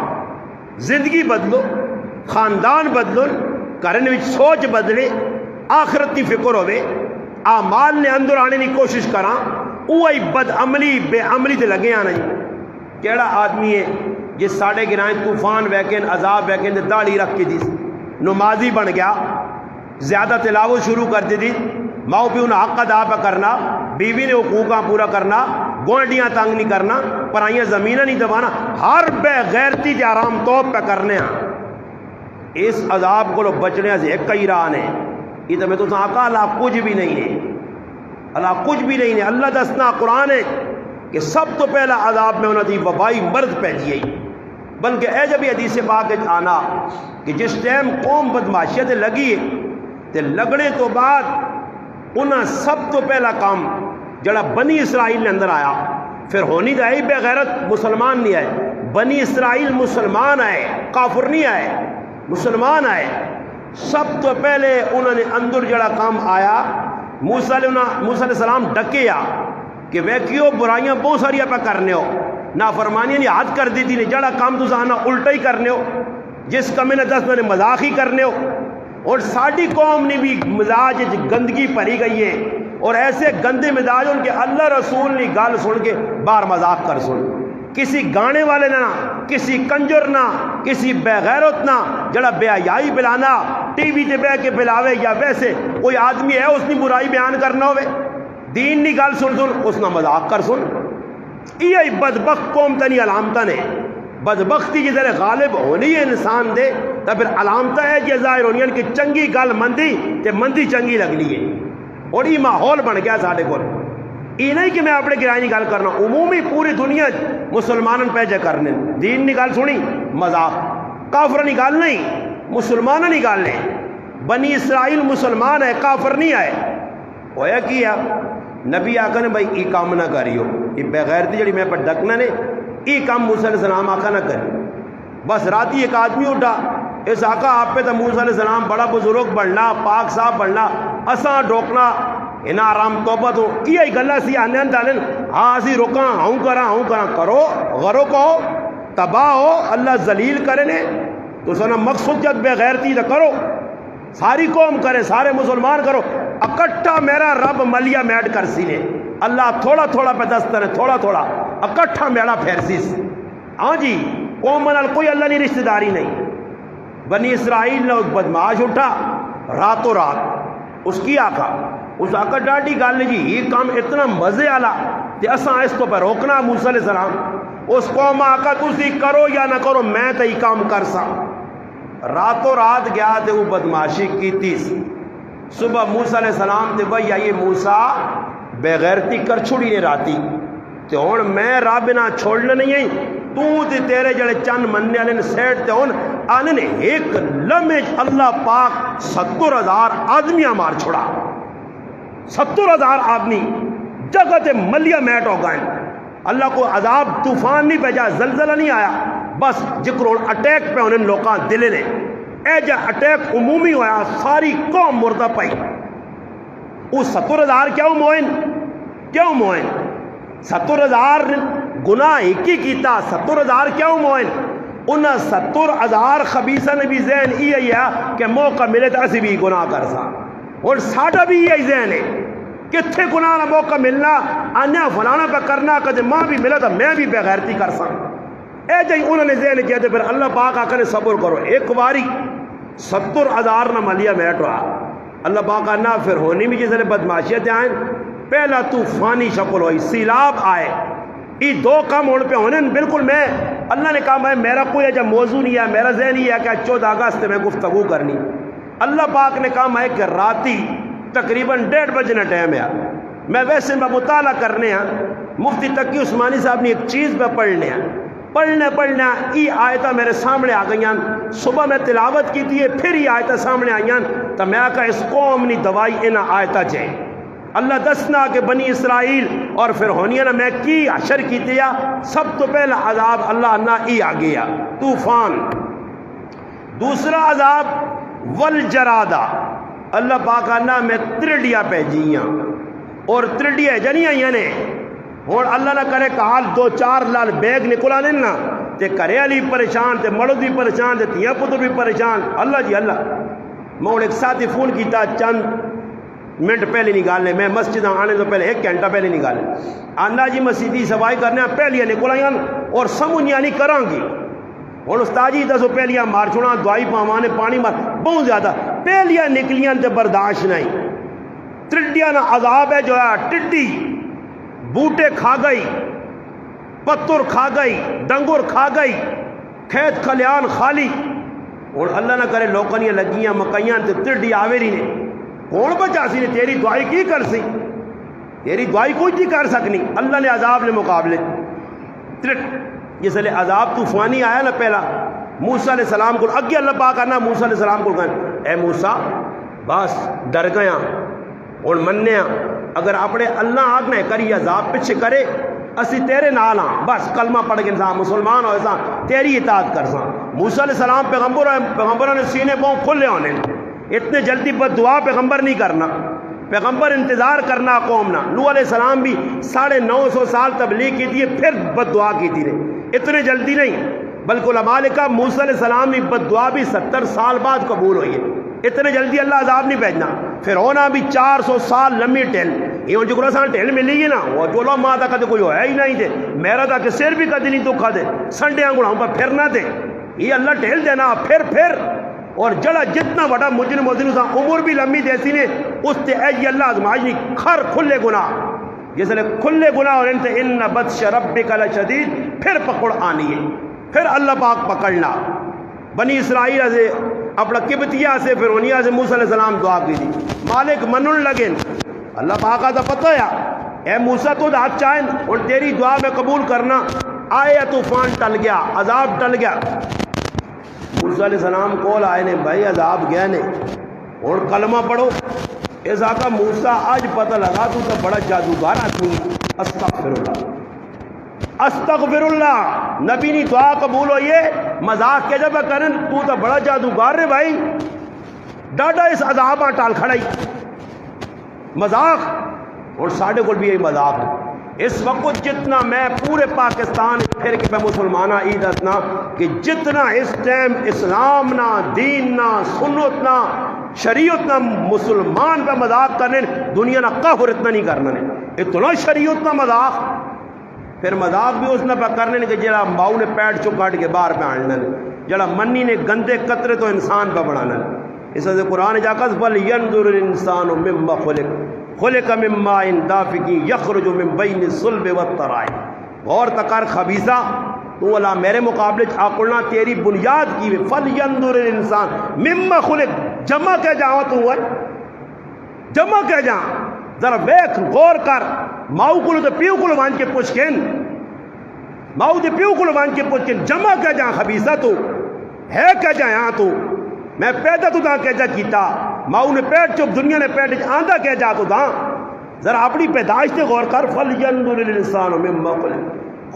زندگی بدلو خاندان بدلو کرنے وچ سوچ بدلے آخرت کی فکر ہوئے اعمال نے اندر آنے کی کوشش کرا وہی بد عملی بے عملی تے لگے آنا کیڑا آدمی ہے جس ساڑھے گرائیں طوفان ویکن عذاب ویکن داڑھی رکھ کے دی نمازی بن گیا زیادہ تلاوت شروع کر دی ماؤ پیو نے حق ادا پہ کرنا بیوی نے حقوقاں پورا کرنا گوانڈیاں تنگ نہیں کرنا، پرائیاں زمینیں نہیں دبانا، ہر بے غیرتی دے آرام توپ پہ کرنے ہیں۔ اس عذاب کو بچنے سے ایک ہی راہ نے، یہ تو میں تو آقا اللہ کچھ بھی نہیں ہے، اللہ کچھ بھی نہیں ہے۔ اللہ دسنا قرآن ہے کہ سب تو پہلا عذاب میں انہوں نے وبائی مرض پہنچی ہے، بلکہ اے جب حدیث پاک آنا کہ جس ٹائم قوم بدماشیت لگی ہے تے لگنے تو بعد انہاں سب تو پہلا کام جڑا بنی اسرائیل نے اندر آیا، پھر ہونی تو آئی بے غیرت مسلمان نہیں آئے، بنی اسرائیل مسلمان آئے، کافر نہیں آئے، مسلمان آئے۔ سب تو پہلے انہوں نے اندر جڑا کام آیا، موسیٰ علیہ السلام ڈکے آ کہ ویکیو برائیاں بہت ساری پہ کرنے ہو، نافرمانیاں نہیں حد کر دی تھی، جڑا کام تو سانا الٹا ہی کرنے ہو، جس کمی نے 10 نے مذاق ہی کرنے ہو۔ اور ساری قوم نے بھی مزاج گندگی بھری گئی ہے، اور ایسے گندے مزاج ان کے اللہ رسول نے گال سن کے بار مذاق کر سن، کسی گانے والے نہ، کسی کنجر نہ، کسی بے غیرت نہ جڑا بے حیائی بلانا ٹی وی تے بہ کے بلاوے، یا ویسے کوئی آدمی ہے اس نے برائی بیان کرنا ہوئے دین نہیں گل سن اس نہ مذاق کر سن۔ یہ بدبخت قوم تنی علامتہ نے بدبختی کی ذرا غالب ہونی ہے انسان دے تو پھر علامتہ ہے کہ ظاہر ہونی ہے کہ چنگی گل مندی تے مندی چنگی لگنی ہے، اور یہ ماحول بن گیا ساڈے کول۔ یہ نہیں کہ میں اپنے گرائے نہیں گل کرنا، عمومی پوری دنیا مسلمانوں پہ جے کرنے دین نہیں گل سنی مذاق، کافر نہیں گل نہیں، مسلمان نہیں گل نہیں، بنی اسرائیل مسلمان ہے، کافر نہیں آئے۔ ہویا کیا نبی آقا نے بھائی یہ کام نہ کریو، یہ بغیرتی جڑی میں پر ڈکنا نے یہ کام موسیٰ علیہ السلام آقا نہ کری۔ بس راتی ایک آدمی اٹھا، اس آقا آپ پہ تو موسیٰ علیہ السلام بڑا بزرگ بڑھنا، پاک صاحب بڑھنا، اساں ڈوکنا انہاں آرام توبہ تو یہ گلہ سی آنے ڈالن، ہاں اسی رکاں ہوں کراں کرو غرو کہو تباہ ہو اللہ ذلیل کرے نے تو سنا مقصود جب بے غیرتی تو کرو، ساری قوم کرے، سارے مسلمان کرو، اکٹھا میرا رب ملیا میٹ کر سی نے، اللہ تھوڑا تھوڑا پہ دستر ہے، تھوڑا تھوڑا اکٹھا میڑا پھیرسیس۔ ہاں جی قوم نال کوئی اللہ نہیں رشتہ داری نہیں۔ بنی اسرائیل نے ایک بدماش اٹھا راتوں رات، اس کی آقا اس آقا ڈاڈی گل جی یہ کام اتنا مزے والا کہ اساں اس تو پہ روکنا موسیٰ علیہ السلام، اس قوم آقا تسی کرو یا نہ کرو میں تو یہ کام کر سا۔ راتوں رات گیا تے وہ بدماشی کی تیس، صبح موسیٰ علیہ السلام تے بھائی آئیے موسیٰ بے غیرتی کر چھوڑی نے راتی تے ہون میں رب نہ چھوڑنا نہیں ہے، تو تے تیرے جڑے چند مننے والے سیٹ تے ہون آنے نے ایک لمحے اللہ پاک 70,000 آدمیاں مار چھوڑا، 70,000 آدمی جگہ تے ملیا میٹ ہو گئے۔ اللہ کو عذاب طوفان نہیں بھیجا، زلزلہ نہیں آیا، بس جکرون اٹیک پہ انہیں لوکاں دلے نے، اے جا اٹیک عمومی ہویا ساری قوم مردہ پائی۔ وہ 70,000 کیوں موئن 70,000 گناہ ایک ہی کیتا، 70,000 کیوں موئن؟ انہاں 70,000 خبیثہ نے بھی ذہن یہ ہے کہ موقع ملے تو اسی بھی گناہ کر سا، اور ساڑھا بھی یہی ذہن ہے کتھے گناہ نہ موقع ملنا آنیا فلانا پہ کرنا، کدے ماں بھی ملا تو میں بھی بغیرتی کر سا۔ اے جائیں انہوں نے ذہن کیا تھے پھر اللہ پاک آقا نے صبر کرو، ایک باری 70,000 نہ ملیا میٹ رہا، اللہ پاک آنا پھر ہونی بھی جیسے بدماشیت آئیں، پہلا طوفانی شکل ہوئی، سیلاب آئے، یہ دو کام ہونے پہ ہونے بالکل میں اللہ نے کہا میں میرا کوئی ایجا موضوع نہیں ہے، میرا ذہن ہی ہے کہ 14 اگست میں گفتگو کرنی، اللہ پاک نے کہا میں کہ راتی تقریباً 1:30 بجے نہ ٹائم ہے، میں ویسے میں مطالعہ کرنے ہیں، مفتی تقی عثمانی صاحب نے ایک چیز پہ پڑھنا یہ آیتہ میرے سامنے آ گئی، صبح میں تلاوت کی تھی پھر یہ آیتہ سامنے آئیں تو میں کہا اس قوم نے دوائی انہاں آیتہ چاہے، اللہ دسنا کہ بنی اسرائیل اور پھر ہونی نا میں کی حشر کی دیا، سب تو پہلا عذاب اللہ نہ ای آ گیا طوفان، دوسرا عذاب والجرادہ، اللہ پاک آنا میں ترڈیاں پہ جیاں، اور ترڈیاں جنیاں یعنی اور اللہ نہ کرے کہ حال 2-4 لال بیگ نکلا لینا تے کرے علی پریشان تے مرد بھی پریشان تے تیاں پتر بھی پریشان، اللہ جی اللہ۔ میں ایک ساتھی فون کیتا چند منٹ پہلے نکالنے، میں مسجد آنے تو پہلے 1 گھنٹہ پہلے نکالنے، آنا جی مسجدی صفائی کرنے پہلیاں نکلائیں اور سمجھیاں نہیں کران گی، اور استاد جی دسو پہلیاں مار چھوڑا دوائی پاوانے پانی مار بہت زیادہ پہلیاں نکلیاں تے برداشت نہیں، ٹڈیاں نہ عذاب ہے جو ہے ٹڈی بوٹے کھا گئی، پتر کھا گئی، ڈنگر کھا گئی، کھیت کھلیان خالی، اور اللہ نہ کرے لوکنیاں لگیاں مکئیاں تے ترڈی آویری نے، کون بچا سی نے تیری دعائی کی کر سی؟ تیری دعائی کوئی نہیں کر سکنی۔ اللہ نے عذاب نے مقابلے جس لئے عذاب طوفانی آیا نا پہلا موسیٰ علیہ السلام کو اگے اللہ پاک کرنا موسیٰ علیہ السلام کو کہنا اے موسیٰ بس ڈر گیا اور منیا اگر اپنے اللہ آگنے کری عذاب پیچھے کرے اسی تیرے نال ہاں، بس کلمہ پڑھ کے انسان مسلمان ہو انسان تیری اطاعت کر ساں۔ موسیٰ علیہ السلام پیغمبروں نے سینے پاؤں کھلے ہونے، اتنے جلدی بد دعا پیغمبر نہیں کرنا، پیغمبر انتظار کرنا قوم نہ۔ نوح علیہ السلام بھی 950 سال تبلیغ کی تھی پھر بد دعا کی تھی رہے، اتنے جلدی نہیں، بلکہ علماء نے کہا موسیٰ علیہ السلام کی بد دعا بھی 70 سال بعد قبول ہوئی ہے، اتنے جلدی اللہ عذاب نہیں بھیجنا۔ فرعون بھی 400 سال لمبی ٹھیل، یہ جو گراسان ٹھیل ملی گی نا وہ جو ماں تھا کدے کوئی ہے ہی نہیں تھے، میرا تھا کہ سر بھی کدے نہیں دکھا دے، سنڈیاں گڑاؤں پر پھرنا دے، یہ اللہ ٹھیل دینا پھر اور جڑا جتنا بڑا مجرم تھا عمر بھی لمبی دیسی نے اس تے اے اللہ آزمائش نہیں کھر کھلے گناہ، جس لئے کھلے گناہ اور انتے ان بطش ربک لشدید، پھر پکڑ آنی ہے، پھر اللہ پاک پکڑنا۔ بنی اسرائیل سے اپنا قبطیہ سے فرعونیہ سے موسیٰ علیہ السلام دعا کی تھی، مالک منن لگن، اللہ پاک کا پتہ ہے اے موسیٰ تو ہاتھ چاہیں اور تیری دعا میں قبول کرنا، آیا طوفان ٹل گیا، عذاب ٹل گیا۔ موسیٰ علیہ السلام کول آئے نے بھائی عذاب گیا نے اور کلمہ پڑھو، اس آقا موسیٰ آج پتہ لگا تو بڑا جادوگر آدمی، استغفر اللہ استغفر اللہ، نبی نے دعا قبول ہوئی ہے، مذاق کے جب کرن تو بڑا جادوگر ہے بھائی، ڈاڈا اس عذاب ٹال کھڑائی مذاق، اور ساڑھے کو بھی یہی مذاق ہے۔ اس وقت جتنا میں پورے پاکستان پھر کے میں مسلمانہ عید اتنا کہ جتنا اس ٹائم اسلام نہ دین نہ سنت نہ شریعت نہ مسلمان پہ مذاق کرنے دنیا نہ قہر اتنا نہیں کرنا نے، اتنا شریعت نہ مذاق، پھر مذاق بھی اس نہ پہ کرنے کہ جڑا ماؤ نے پیٹ چو کاٹ کے باہر پہ آننا نے، جڑا منی نے گندے قطرے تو انسان پہ بڑھانا نے۔ اس سے قرآن جا کر فَلْيَنْظُرِ الْإِنسَانُ مِمَّا خُلِقَ مِن مَّاءٍ دَافِقٍ يَخْرُجُ مِن بَيْنِ الصُّلْبِ وَالتَّرَائِبِ، اور تکر خبیثہ تو اللہ میرے مقابلے آکڑنا تیری بنیاد کی ہوئے، فَلْيَنْظُرِ الْإِنسَانُ مِمَّا خُلِقَ، جمع کیا جاؤں تو ہے، جمع کیا جاؤں ذرا بیک غور کر، ماؤ کلو تو پیو کلو وان کے پوچھکن، ماؤ تو پیو کلو وان کے پوچھکن، جمع کیا جاؤں خبیثہ تو ہے کیا جاؤں تو، میں پیدا تو دا کیا جا کیتا، ماؤ نے پیٹ چپ دنیا نے پیٹ آندھا کیا جا تو دا، ذرا اپنی پیدائش سے غور کر، فَلْيَنْظُرِ الْإِنسَانُ مِمَّا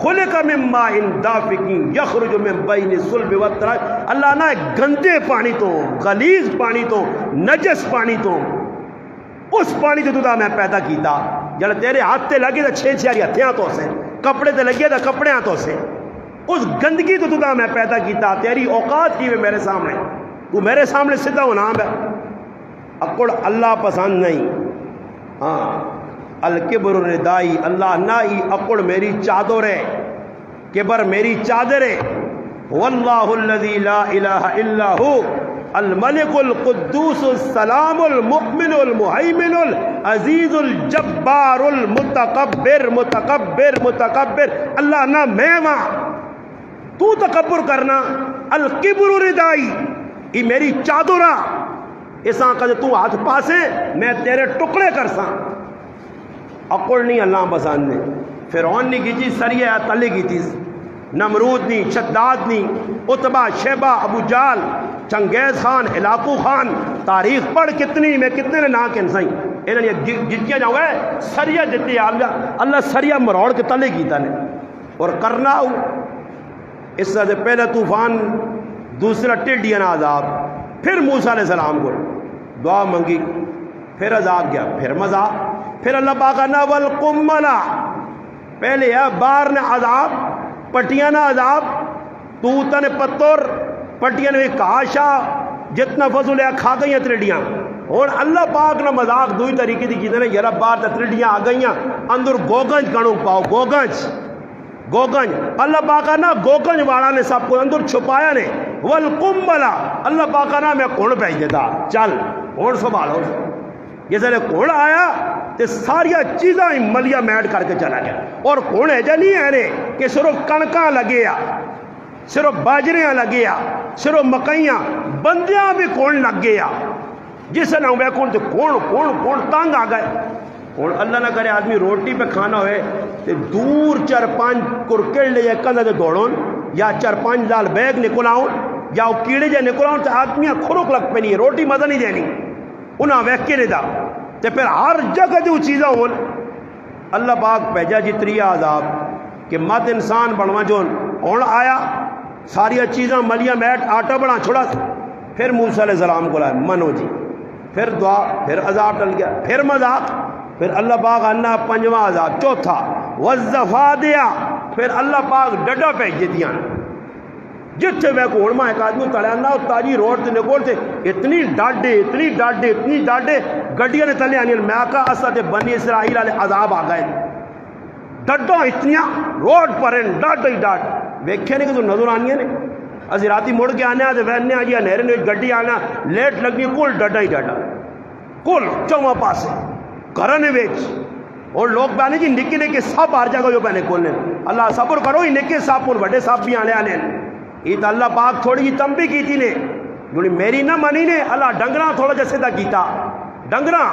خُلِقَ مِن مَّاءٍ دَافِقٍ يَخْرُجُ مِن بَيْنِ الصُّلْبِ وَالتَّرَائِبِ، اللہ نہ گندے پانی تو غلیظ پانی تو نجس پانی تو اس پانی تو دا میں پیدا کیتا، جل تیرے ہاتھ تے لگے تو 6 ہتھیاں تو سے، کپڑے تے لگے تو کپڑے تو سے، اس گندگی تو دا میں پیدا کیتا، تیری اوقات کی میرے سامنے، تو میرے سامنے سیدھا ہونا ہے، اکڑ اللہ پسند نہیں، ہاں الکبر ردائی، اللہ نائی اکڑ میری چادر ہے، کبر میری چادر ہے، واللہ الذی لا الہ الا ہو الملک القدوس السلام المؤمن المہیمن العزیز الجبار المتکبر متکبر متکبر، اللہ نہ میں ماں تو تکبر کرنا، الکبر ردائی یہ میری چادرہ، اس آنکھ تو ہاتھ پاسے میں تیرے ٹکڑے کرساں، اکڑ نہیں اللہ پسند نے۔ فرعون نے کی چیز سریہ تلے کی تیز، نمرود نہیں، شداد نہیں، عتبہ شیبہ ابو جال چنگیز خان علاقو خان، تاریخ پڑھ کتنی میں کتنے نے ناک انسائی انہوں نے جتیا جاؤں گے سریہ جتی اللہ سریہ مروڑ کے تلے کی تنے اور کرنا ہو۔ اس سے پہلے طوفان، دوسرا ٹڈیاں عذاب، پھر موسیٰ علیہ السلام کو دعا منگی، پھر عذاب گیا، پھر مذاق، پھر اللہ پاک نا والقملا، پہلے ہے بار نے عذاب، پٹیاں نا عذاب، توتا نے پتر، پٹیاں نے کاشا، جتنا فضل ہے کھا گئیاں ترڈیاں، اور اللہ پاک نے مذاق دوئی طریقے دی کی دینے یرا بار ترڈیاں آ گئیاں، اندر گوگنج کنو پاؤ، گوگنج اللہ پاک نا گوگنج والا نے سب کو اندر چھپایا نے، والقملا اللہ پاک نا میں کون بھیج دیتا، چل اور سنبھالو جسے کون آیا تو ساریا چیزاں ہی ملیا میٹ کر کے چلا گیا. اور کون ہے جا نہیں ہے نے کہ صرف کنکاں لگے آ، صرف باجریاں لگے آ، صرف مکئیاں، بندیاں بھی کون لگ گیا. جس نہ ہوئے کون تو کون تانگ آ گئے. اور اللہ نہ کرے آدمی روٹی پہ کھانا ہوئے تو دور 4-5 کرکڑ لے جائے کندھے تے دوڑون، یا 4-5 لال بیگ نکل آؤں، یا وہ کیڑے جائے نکل آؤں تو آدمی کھروک لگ پہ نہیں ہے، روٹی مزہ نہیں دینی انہاں ویک کے نہیں دا. تو پھر ہر جگہ جو چیزیں ہون اللہ پاک بھیجا جی 3 عذاب کہ مت انسان بنوا جو کون آیا ساری چیزاں ملیاں میٹ آٹا بنا چھوڑا. پھر موسیٰ علیہ السلام کو لائے منو جی، پھر دعا، پھر عذاب ٹل گیا، پھر مذاق، پھر اللہ پاک انا 5واں عذاب چوتھا وَالزَّفَادِعَ. پھر اللہ پاک ڈڈا بھیج دیاں جتھے میں کو علماء ایک آدمی تلے انا تاجی روڈ تے نکول تے اتنی ڈاڈے گڈیاں نے تلے آنی. میں کہا اسا تے بنی اسرائیل والے عذاب آ گئے ڈڈا اتنیاں روڈ پر ہیں ڈاڈ ہی ڈاڈ ویکھے نہیں کہ تو نظر آنی نے. اسی راتی مڑ کے آنے تے وہنے آ جی نیرے نے گڈی آنا لیٹ لگنی کل ڈڈا ہی ڈاڈا کل چواں پاسے کرنے ویچ. اور لوگ پہنے جی نکے نکے سب ہر جگہ جو پہنے کھولنے. اللہ صبر کرو ہی نکے سب اور بڑے سب بھی آنے آنے. یہ تو اللہ پاک تھوڑی جی تم بھی کی تھی نے جوڑی میری نہ منی نے. اللہ ڈنگراں تھوڑا جیسے دا کیتا ڈنگراں.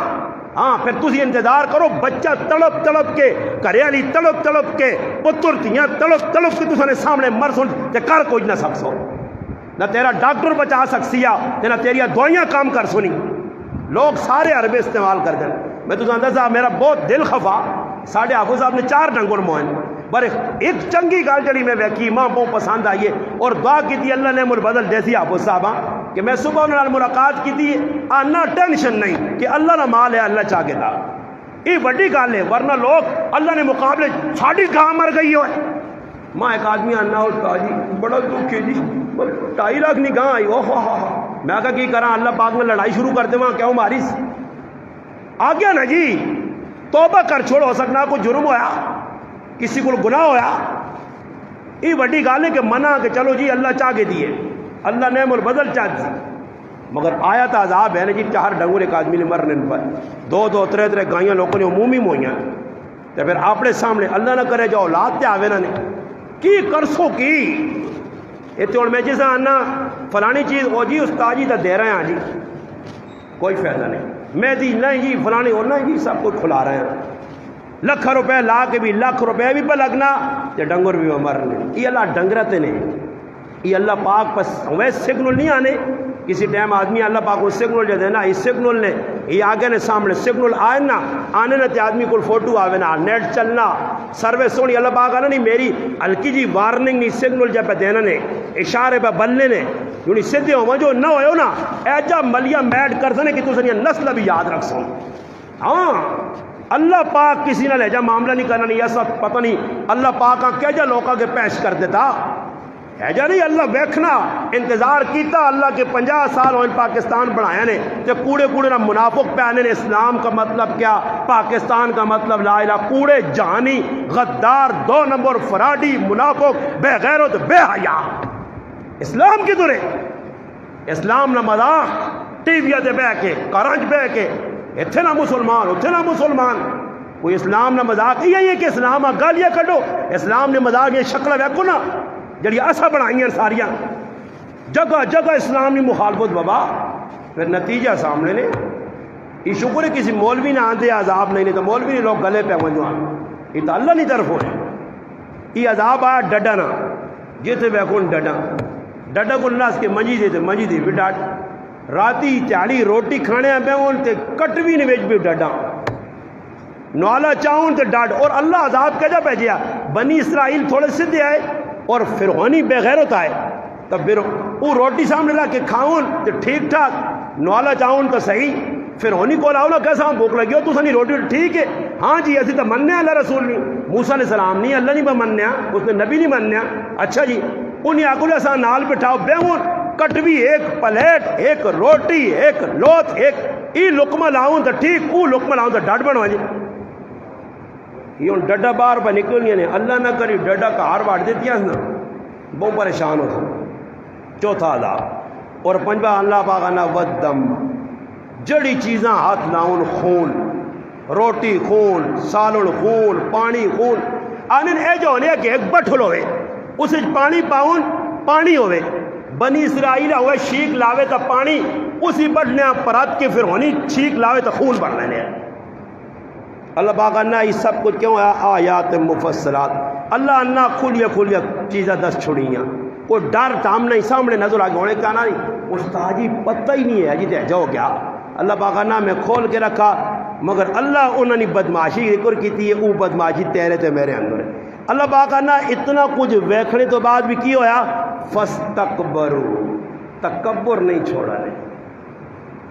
ہاں پھر تسی انتظار کرو بچہ تڑپ کے گھریالی تڑپ کے پتر تیاں تڑپ کے تساں نے سامنے مر سن تے کر کوئی نہ سکسو. نہ تیرا ڈاکٹر بچا سکسیا تے نہ تیری دوائیاں کام کر سنی. لوگ سارے عربے استعمال کر دیں. میں تو جانتا صاحب میرا بہت دل خفا. ساڑھے حافظ صاحب نے 4 ڈنگر موئن پر ایک چنگی گال جڑی میں ویکی ماں بہت پسند آئیے اور دعا کی تھی اللہ نے مربدل جیسی حافظ صاحب کہ میں صبح انہوں نے ملاقات کی تھی. آنا ٹینشن نہیں کہ اللہ نہ مال ہے اللہ چاہ کے دا. یہ بڑی گال ہے ورنہ لوگ اللہ نے مقابلے ساڑھی کہاں مر گئی ہو. ماں ایک آدمی آنا ہوتا جی بڑا دکھ ہے جی 2.5 لاکھ نہیں کہاں آئی. میں کہا کی کرا اللہ پاک میں لڑائی شروع کر دے وہاں کیا ماری آ گیا نا جی. توبہ کر چھوڑ ہو سکنا کوئی جرم ہویا کسی کو گناہ ہویا. یہ بڑی گال ہے کہ منع کہ چلو جی اللہ چاہ کے دیے اللہ نے مربدل چاہ دی. مگر آیا تو عذاب ہے نا جی 4 ڈنگر ایک آدمی نے مرنے پر 2 3 گائیاں لوگوں نے عمومی موئیاں. تو پھر اپنے سامنے اللہ نہ کرے جو اولاد تے آوے نا نے کی کرسو کی اتنے اور میں جیسا آنا فلانی چیز او جی استاد جی تو دے رہے ہیں جی کوئی فائدہ نہیں. میں دی نہیں جی فلانی اور نہیں جی سب کچھ کھلا رہے ہیں. لکھ روپے لا کے بھی لکھ روپے بھی پہ لگنا تے ڈنگر بھی مرنے. یہ اللہ ڈنگرتے نے یہ اللہ پاک پس ویسے سگنل نہیں آنے. کسی ٹائم آدمی اللہ پاک کو سگنل جو دینا اس سگنل نے یہ آگے نے سامنے سگنل آئے نا آنے نا تے آدمی کو فوٹو آوے نا نیٹ چلنا سروے سونی اللہ پاک آنا نہیں میری ہلکی جی وارننگ نہیں سگنل جب پہ دینا نے اشارے پہ بلنے نے یونی سدھے ہو جو نہ ہوئے نا ایجا ملیا میڈ کر سنے کہ تو سنیا نسل بھی یاد رکھ سو. ہاں اللہ پاک کسی نہ لے جا معاملہ نہیں کرنا نہیں ایسا پتہ نہیں اللہ پاک کیا جا لوکا کے پیش کر دیتا ایجا نہیں. اللہ ویکھنا انتظار کیتا اللہ کے 50 سال ہوئے پاکستان بنایا نے تے کوڑے نہ منافق پہ آنے نے. اسلام کا مطلب کیا پاکستان کا مطلب لا الہ کوڑے جہانی غدار 2 نمبر فراڈی منافق بے غیرت بے حیا. اسلام کی طرح اسلام نہ مذاق ٹی وی تے بہ کے کرنج بہ کے اتھے نہ مسلمان اتھے نہ مسلمان کوئی اسلام نہ مذاق. یہ کہ اسلام گالیاں کڈو اسلام نے مذاق یہ شکل ویکھو نا جڑی اسا بنائیاں ساریاں جگہ جگہ اسلامی مخالفت بابا. پھر نتیجہ سامنے نے. یہ شکر ہے کسی مولوی نہ آندے عذاب نہیں تو مولوی نے لوگ گلے پہ وجوان. یہ تو اللہ نہیں طرف ہوئے. یہ عذاب آیا ڈڈا نا جیتے بیکون ڈڈا کو اللہ کے منجی دے بھی ڈاٹ راتی تیاری روٹی کھانے پہ ان تے کٹ بھی نہیں بیچ بھی ڈڈا نوالا چاہوں تے ڈاٹ. اور اللہ عذاب کجا بھیجیا بنی اسرائیل تھوڑے سدھے آئے اور فرعونی بے غیرت آئے تب پھر وہ روٹی سامنے لا کے کھاؤں تے ٹھیک ٹھاک نوالا چاہوں تو صحیح فرعونی کو لاؤ نا کیسا بھوک لگی ہو تو سنی روٹی ٹھیک ہے ہاں جی ایسی تو مننے اللہ رسول نہیں موسیٰ علیہ السلام نہیں اللہ نہیں مننے اس نے نبی نہیں مننے. اچھا جی انہیں آکل ایسا نال بٹھاؤ بیہون کٹوی ایک پلیٹ ایک روٹی ایک لوت ایک ای لقمہ لاؤں تو ٹھیک او لقمہ لاؤں تو ڈاٹ بنوا جی. یہ ان ڈڈا بار پہ نکلنی نے اللہ نہ کری ڈڈا کا ہار واٹ دیتی ہیں نا بہت پریشان ہوتا. چوتھا عذاب اور 5واں اللہ پاک نا ودم جڑی چیزاں ہاتھ لاؤن خون، روٹی خون، سالن خون، پانی خون آنن اے جو ہونے کہ ایک بٹھل ہوئے اس پانی پاؤن پانی ہوئے بنی اسرائیل ہوئے شیک لاوے تا پانی اسی بٹھنے پرات کے پھر ہونی شیک لاوے تا خون بڑھ لینے اللہ پاک انہا یہ سب کچھ کیوں ہے آیات مفصلات اللہ انہا کھولیا چیزیں دست چھڑیاں کوئی ڈر تام نہیں سامنے نظر آگے ہونے کا نہیں استاد جی پتہ ہی نہیں ہے جی تے جو کیا اللہ پاک انہا میں کھول کے رکھا مگر اللہ انہوں نے بدماشی ذکر کی تھی وہ بدماشی تیرے تے میرے اندر ہے اللہ پاک انہا اتنا کچھ ویکھنے تو بعد بھی کی ہویا فاستکبروا تکبر نہیں چھوڑا نے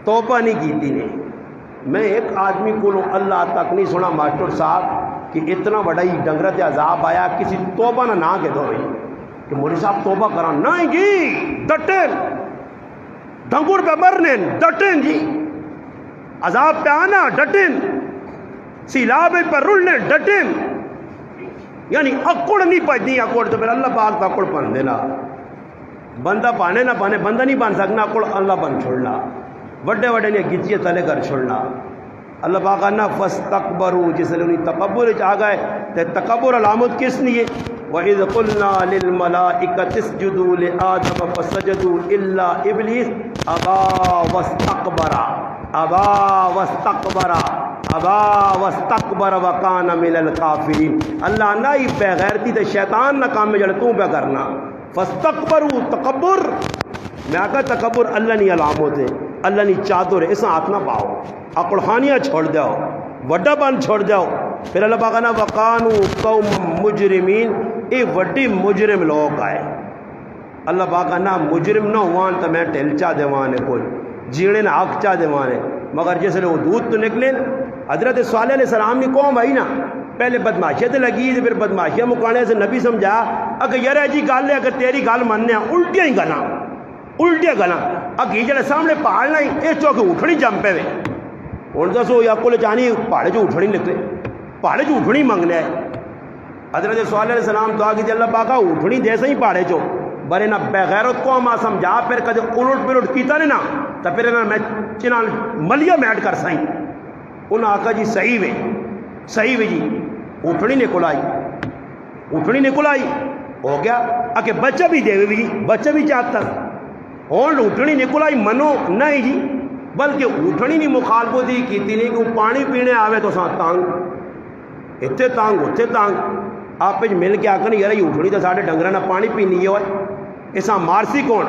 توبہ نہیں کی تھی نے میں ایک آدمی کو اللہ تک نہیں سنا ماسٹر صاحب کہ اتنا بڑا ہی ڈنگرت عذاب آیا کسی توبہ نہ کے دو رہی کہ مولوی صاحب توبہ کرا نہیں جی ڈٹن ڈنگر پہ مرنے ڈٹن جی عذاب پہ آنا ڈٹن سیلاب پر رلنے ڈٹن یعنی اکڑ نہیں پجنی اکڑ تو پھر اللہ پاک کا اکڑ پن دینا بندہ پانے نہ پانے بندہ نہیں بن سکنا اکڑ اللہ بن چھوڑنا وڈے وڈے نے گچیے تلے کر چھوڑنا اللہ پاک کہنا فاستکبروا جس نے انہیں تکبر چاہ گئے تے تکبر علامت کس لیے وَإِذْ قُلْنَا لِلْمَلَائِكَةِ اسْجُدُوا لِآدَمَ فَسَجَدُوا إِلَّا إِبْلِيسَ أَبَى وَاسْتَكْبَرَ وَكَانَ مِنَ الْكَافِرِينَ اللہ نہ ہی بغیرتی تے شیطان نہ کام میں جڑ تو پہ کرنا فاستکبروا تکبر میں آقا تکبر اللہ نہیں علامت ہے اللہ نہیں چادر ہے اس ہاتھ نہ پاؤ اکڑخانیاں چھوڑ جاؤ وڈا بان چھوڑ جاؤ پھر اللہ پاک نے وقانو قوم مجرمین اے وڈی مجرم لوگ آئے اللہ پاک نے مجرم نہ ہوان تو میں ٹھلچا دیوانے کوئی جیڑے نہ حق چا دیوانے مگر جیسے وہ دودھ تو نکلیں حضرت صالح علیہ السلام کی قوم آئی نا پہلے بدماشیت لگی پھر بدماشیاں مکانے سے نبی سمجھا اگر یار جی گل ہے اگر تیری گل مننے الٹیاں ہی گلا اگر جڑے سامنے پہاڑ نہیں یہ چوکے اٹھنی جم پے ہوں دسو یا کل چاہنی پہاڑے چ اٹھنی نکلے پہاڑے چ اٹھنی منگنا ہے حضرت صالح علیہ السلام تو آگے اللہ پاکا اٹھنی دے سہی پہاڑے چو برے نہ بغیرت کو ہم سمجھا پھر کدے الٹ پلٹ کیتا نہیں نا تو پھر میں چنا ملیا میٹ کر سائیں انہاں آقا جی صحیح وے جی اٹھنی نکل آئی ہو گیا آکے بچہ بھی دے بھی بچہ بھی چاہتا ہوں اٹھنی نکل آئی منو نہیں جی بلکہ اٹھنی نہیں مخالفت دی کیتی نہیں کہ پانی پینے آوے تو ساتھ تانگ اتنے تانگ آپ مل کے آکر یار یہ اٹھنی تو ساڑھے ڈنگرہ نہ پانی پینی ہے ایسا مارسی کون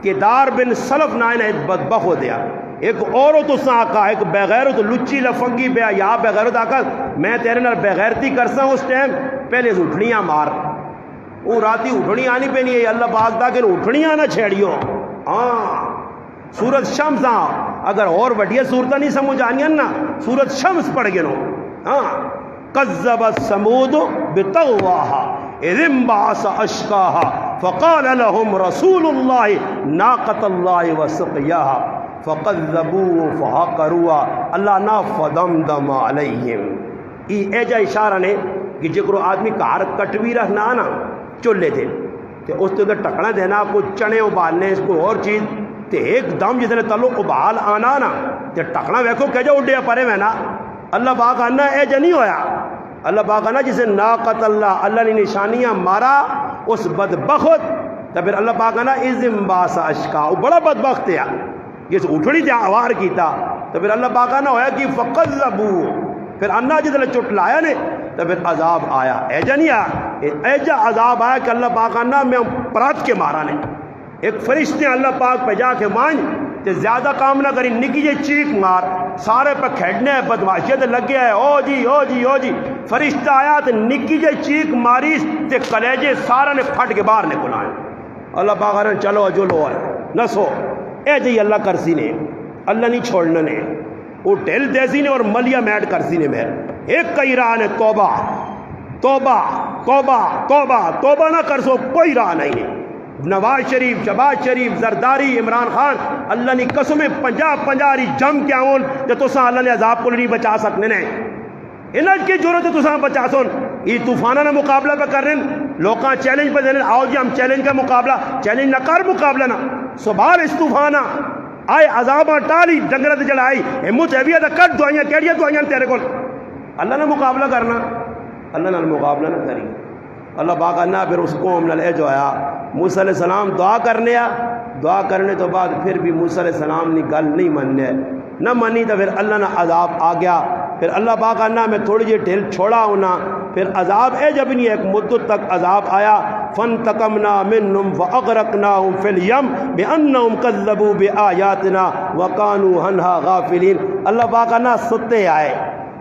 کہ دار بن سلف نائن بدبخ ہو دیا ایک عورت اس نے آقا ایک بغیرت لچی لفنگی بیا یا بغیرت آقا میں تیرے نال بغیرتی کرسا اس ٹائم پہلے اٹھنیاں مار وہ راتی اٹھنی آنی پہ نہیں ہے اللہ پاک دا کہ اٹھنیاں نہ چھیڑیو ہاں سورت شمس اگر اور وڈیا صورتیں نہیں سمجھ آنیاں نا سورت شمس پڑھ گئے نو ہاں کذبت ثمود بطغواها اذ انبعث اشقاها فقال لهم رسول الله ناقة الله وسقياها فقذبوه فعقروها اللہ نا فدمدم علیہم اے جا اشارہ نے کہ جکرو آدمی کار کٹوی رہنا نا چولے تھے تے اس تے ٹکنا دینا کوئی چنے ابالنے اس کو اور چیز تے ایک دم جتنے تلو ابال آنا نا تے ٹکنا ویکھو کہ جو اڈیا پرے میں نا اللہ پاک آنا اے جا نہیں ہویا اللہ پاک آنا جسے ناقت اللہ نے نشانیاں مارا اس بدبخت تو پھر اللہ پاک آنا ازم باس اشکا وہ بڑا بدبخت ہے یہ اٹھنی تھا آوار کیتا تو پھر اللہ پاک آنا ہویا کہ فقذبو پھر اللہ جتنے چٹ لایا نے تو پھر عذاب آیا ایجا نہیں آیا ایجا عذاب آیا کہ اللہ پاک آنا میں پرات کے مارا نے ایک فرشتے اللہ پاک پہ جا کے مان تے زیادہ کام نہ کری نکی جے چیک مار سارے پہ کھیڑنے بدماشیت لگ گیا ہے او جی فرشتہ آیا تے نکی جے چیک ماری تے کلیجے سارا نے پھٹ کے باہر نکل آئے اللہ پاک نے چلو اجلو نہ سو اے جی اللہ کرسی نے اللہ نہیں چھوڑنا نے وہ ڈھل دیسی نے اور ملیا میٹ کرسی نے میر ایک کئی راہ نے توبہ نہ کر سو کوئی راہ نہیں ہے نواز شریف شہباز شریف زرداری عمران خان اللہ نے قسمیں 50 جم کے آؤں جو تساں اللہ نے عذاب کو نہیں بچا سکنے نے انج کی ضرورت ہے تساں بچا سن یہ طوفانہ نہ مقابلہ پہ کر رہے ہیں لوکاں چیلنج پہ دینے آؤ جی ہم چیلنج کا مقابلہ چیلنج نہ کر مقابلہ نہ سبحان اس طوفانہ آئے عذاب ٹالی ڈنگر چڑھائی ہمت ہے بھی کٹ دعائیاں کیڑیاں دعائیاں تیرے کو اللہ نے مقابلہ کرنا اللہ نے مقابلہ نہ کری اللہ پاک نہ پھر اس قوم نال اے جو آیا موسیٰ علیہ السلام دعا کرنے تو بعد پھر بھی موسیٰ علیہ السلام نے گل نہیں مننے نہ منی تو پھر اللہ نے عذاب آ گیا پھر اللہ پاک نہ میں تھوڑی جی ڈھیل چھوڑا ہونا پھر عذاب اے جب نہیں ایک مدت تک عذاب آیا فانتقمنا منہم فاغرقناہم فی الیم بانہم کذبوا بآیاتنا وکانوا عنہا غافلین اللہ پاک نہ ستے آئے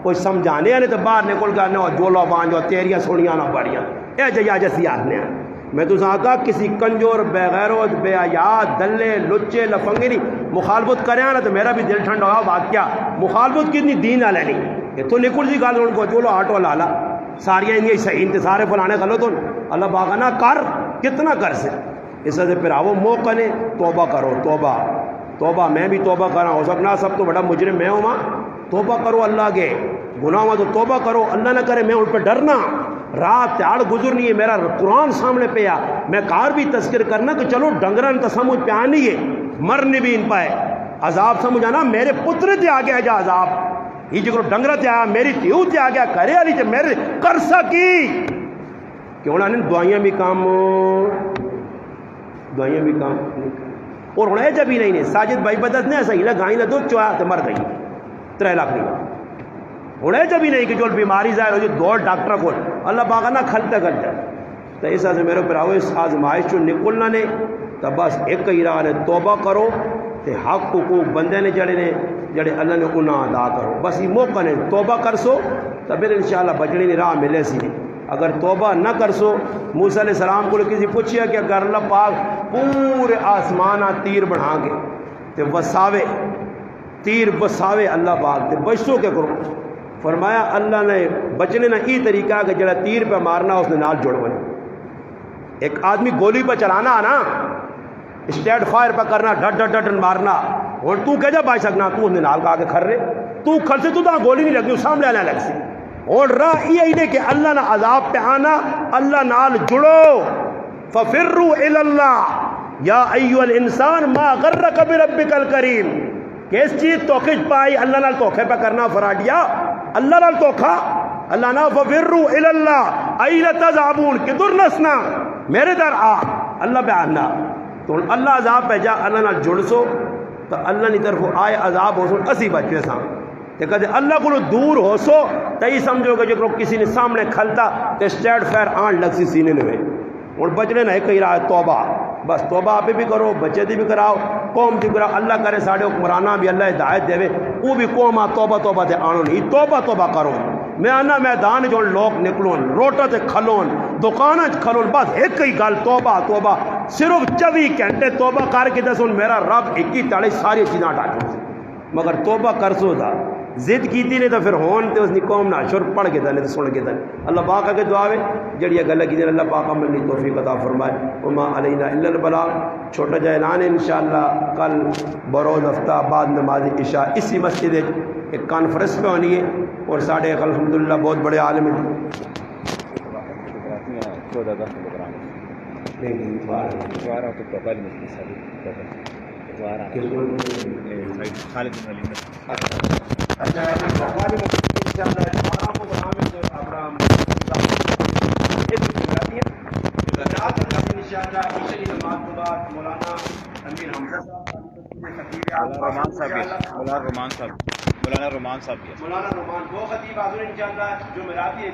کوئی سمجھانے آنے تو باہر نکل گیا نہ جولو بانجو تیریاں سوڑیاں نہ بڑیاں اے جیا جیسی آدھنے ہیں میں تو آقا کسی کنجور بے غیرت بے حیات دلے لچے لفنگے نہیں مخالفت کرے نا تو میرا بھی دل ٹھنڈا ہوا واقعہ مخالفت کتنی دین والے نہیں یہ تو نکل جی گل ان کو چلو آٹو لالا ساریاں انہیں صحیح انتصارے فلانے غلط ہو اللہ باغا نہ کر کتنا کر سے اس سے پھر آو موقع نے توبہ کرو توبہ میں بھی توبہ کرا ہو سکنا سب تو بڑا مجرم میں ہوں ماں توبہ کرو اللہ کے گناہوں تو توبہ کرو اللہ نہ کرے میں ان پہ ڈرنا رات تیار گزرنی ہے میرا قرآن سامنے پہ آ میں کار بھی تذکر کرنا کہ چلو ڈنگرن تو سمجھ پہ آنی ہے مرنی بھی ان پہ عذاب سمجھ آنا میرے پتر تے آ گیا جا عذاب یہ جو ڈنگر تے آیا میری تیو تے آ گیا کرے والی تے میرے کر سکی کیوں نہ دعائیاں بھی کام اور ہوں جب ہی نہیں ساجد بھائی بدت نے صحیح گائیں نہ دودھ چویا تو مر گئی 3 لاکھ نہیں ہوں جب ہی نہیں کہ جو بیماری ظاہر ہو جائے دور ڈاکٹر کو اللہ پاک نہ کھلتا تو اس سے میرے پر آؤ اس آزمائش چو نکلنا نے تو بس ایک ہی راہ نے توبہ کرو تے حق حقوق بندے نے جڑے نے جڑے اللہ نے انہاں ادا کرو بس یہ موقع نے توبہ کر سو تو پھر انشاءاللہ بچنے کی راہ ملے سی اگر توبہ نہ کر سو موسیٰ علیہ السلام کو کسی پوچھیا کہ اگر اللہ پاک پورے آسمانہ تیر بڑھا کے تے وساوے تیر بساوے اللہ پاک تے بچو کیا کرو فرمایا اللہ نے بچنے نہ ای طریقہ کہ جڑا تیر پہ مارنا اس نے نال جوڑ بنے ایک آدمی گولی پہ چلانا نا اسٹیٹ فائر پہ کرنا ڈٹ ڈٹ ڈٹ مارنا اور تو کہہ جا بھائی سکنا تو نے نال کہا کے کھر رہے تو کھر سے تو تا گولی نہیں لگنی سامنے آنے لگ سی اور راہ یہ ہی کہ اللہ نہ عذاب پہ آنا اللہ نال جڑو ففروا الی اللہ یا ایھا الانسان ما غرک بربک الکریم کہ اس چیز توقع پائی اللہ نال توقع پہ کرنا فراڈیا اللہ نال توقع اللہ نا ففروا الی اللہ این تذهبون کہ در نسنا میرے در آ اللہ پہ آنا تو اللہ عذاب پہ جا اللہ نال جڑ سو تو اللہ نی طرف آئے عذاب ہو سو اسی بچے ساں کہ کہتے اللہ کو دور ہو سو تو یہ سمجھو کہ جو کسی نے سامنے کھلتا تو اسٹیٹ فائر آن لگ سی سینے میں اور بچنے نہ ایک ہی رہا ہے توبہ بس توبہ آپ بھی کرو بچے دی بھی کراؤ قوم دی کراؤ اللہ کرے ساڑے حکمرانہ بھی اللہ ہدایت دے وہ بھی قوم توبہ تے آنو نہیں توبہ کرو میں آنا میدان جو لوگ نکلون روٹا تے کھلون دکانہ کھلون بس ایک ہی گل توبہ صرف 24 گھنٹے توبہ کر کے دسون میرا رب ایک ہی تاڑے ساری چیزاں ڈاکوں سے مگر توبہ کر سو تھا ضد کیتی نے تو پھر ہون تے اس نے قوم نہ شر پڑھ کے دنے تے سن کے دنے اللہ پاک کے دعا ہے جڑی گل کی اللہ پاک عمل کی توفیق عطا فرمائے وما علینا الا البلاغ چھوٹا جا اعلان ہے انشاءاللہ کل بروز ہفتہ بعد نماز عشاء اسی مسجد ایک کانفرنس پہ ہونی ہے اور ساڑھے الحمدللہ بہت بڑے عالم ہیں مولانا رومان صاحب 2 خطیب حاضر انشاءاللہ جو میراتی ہے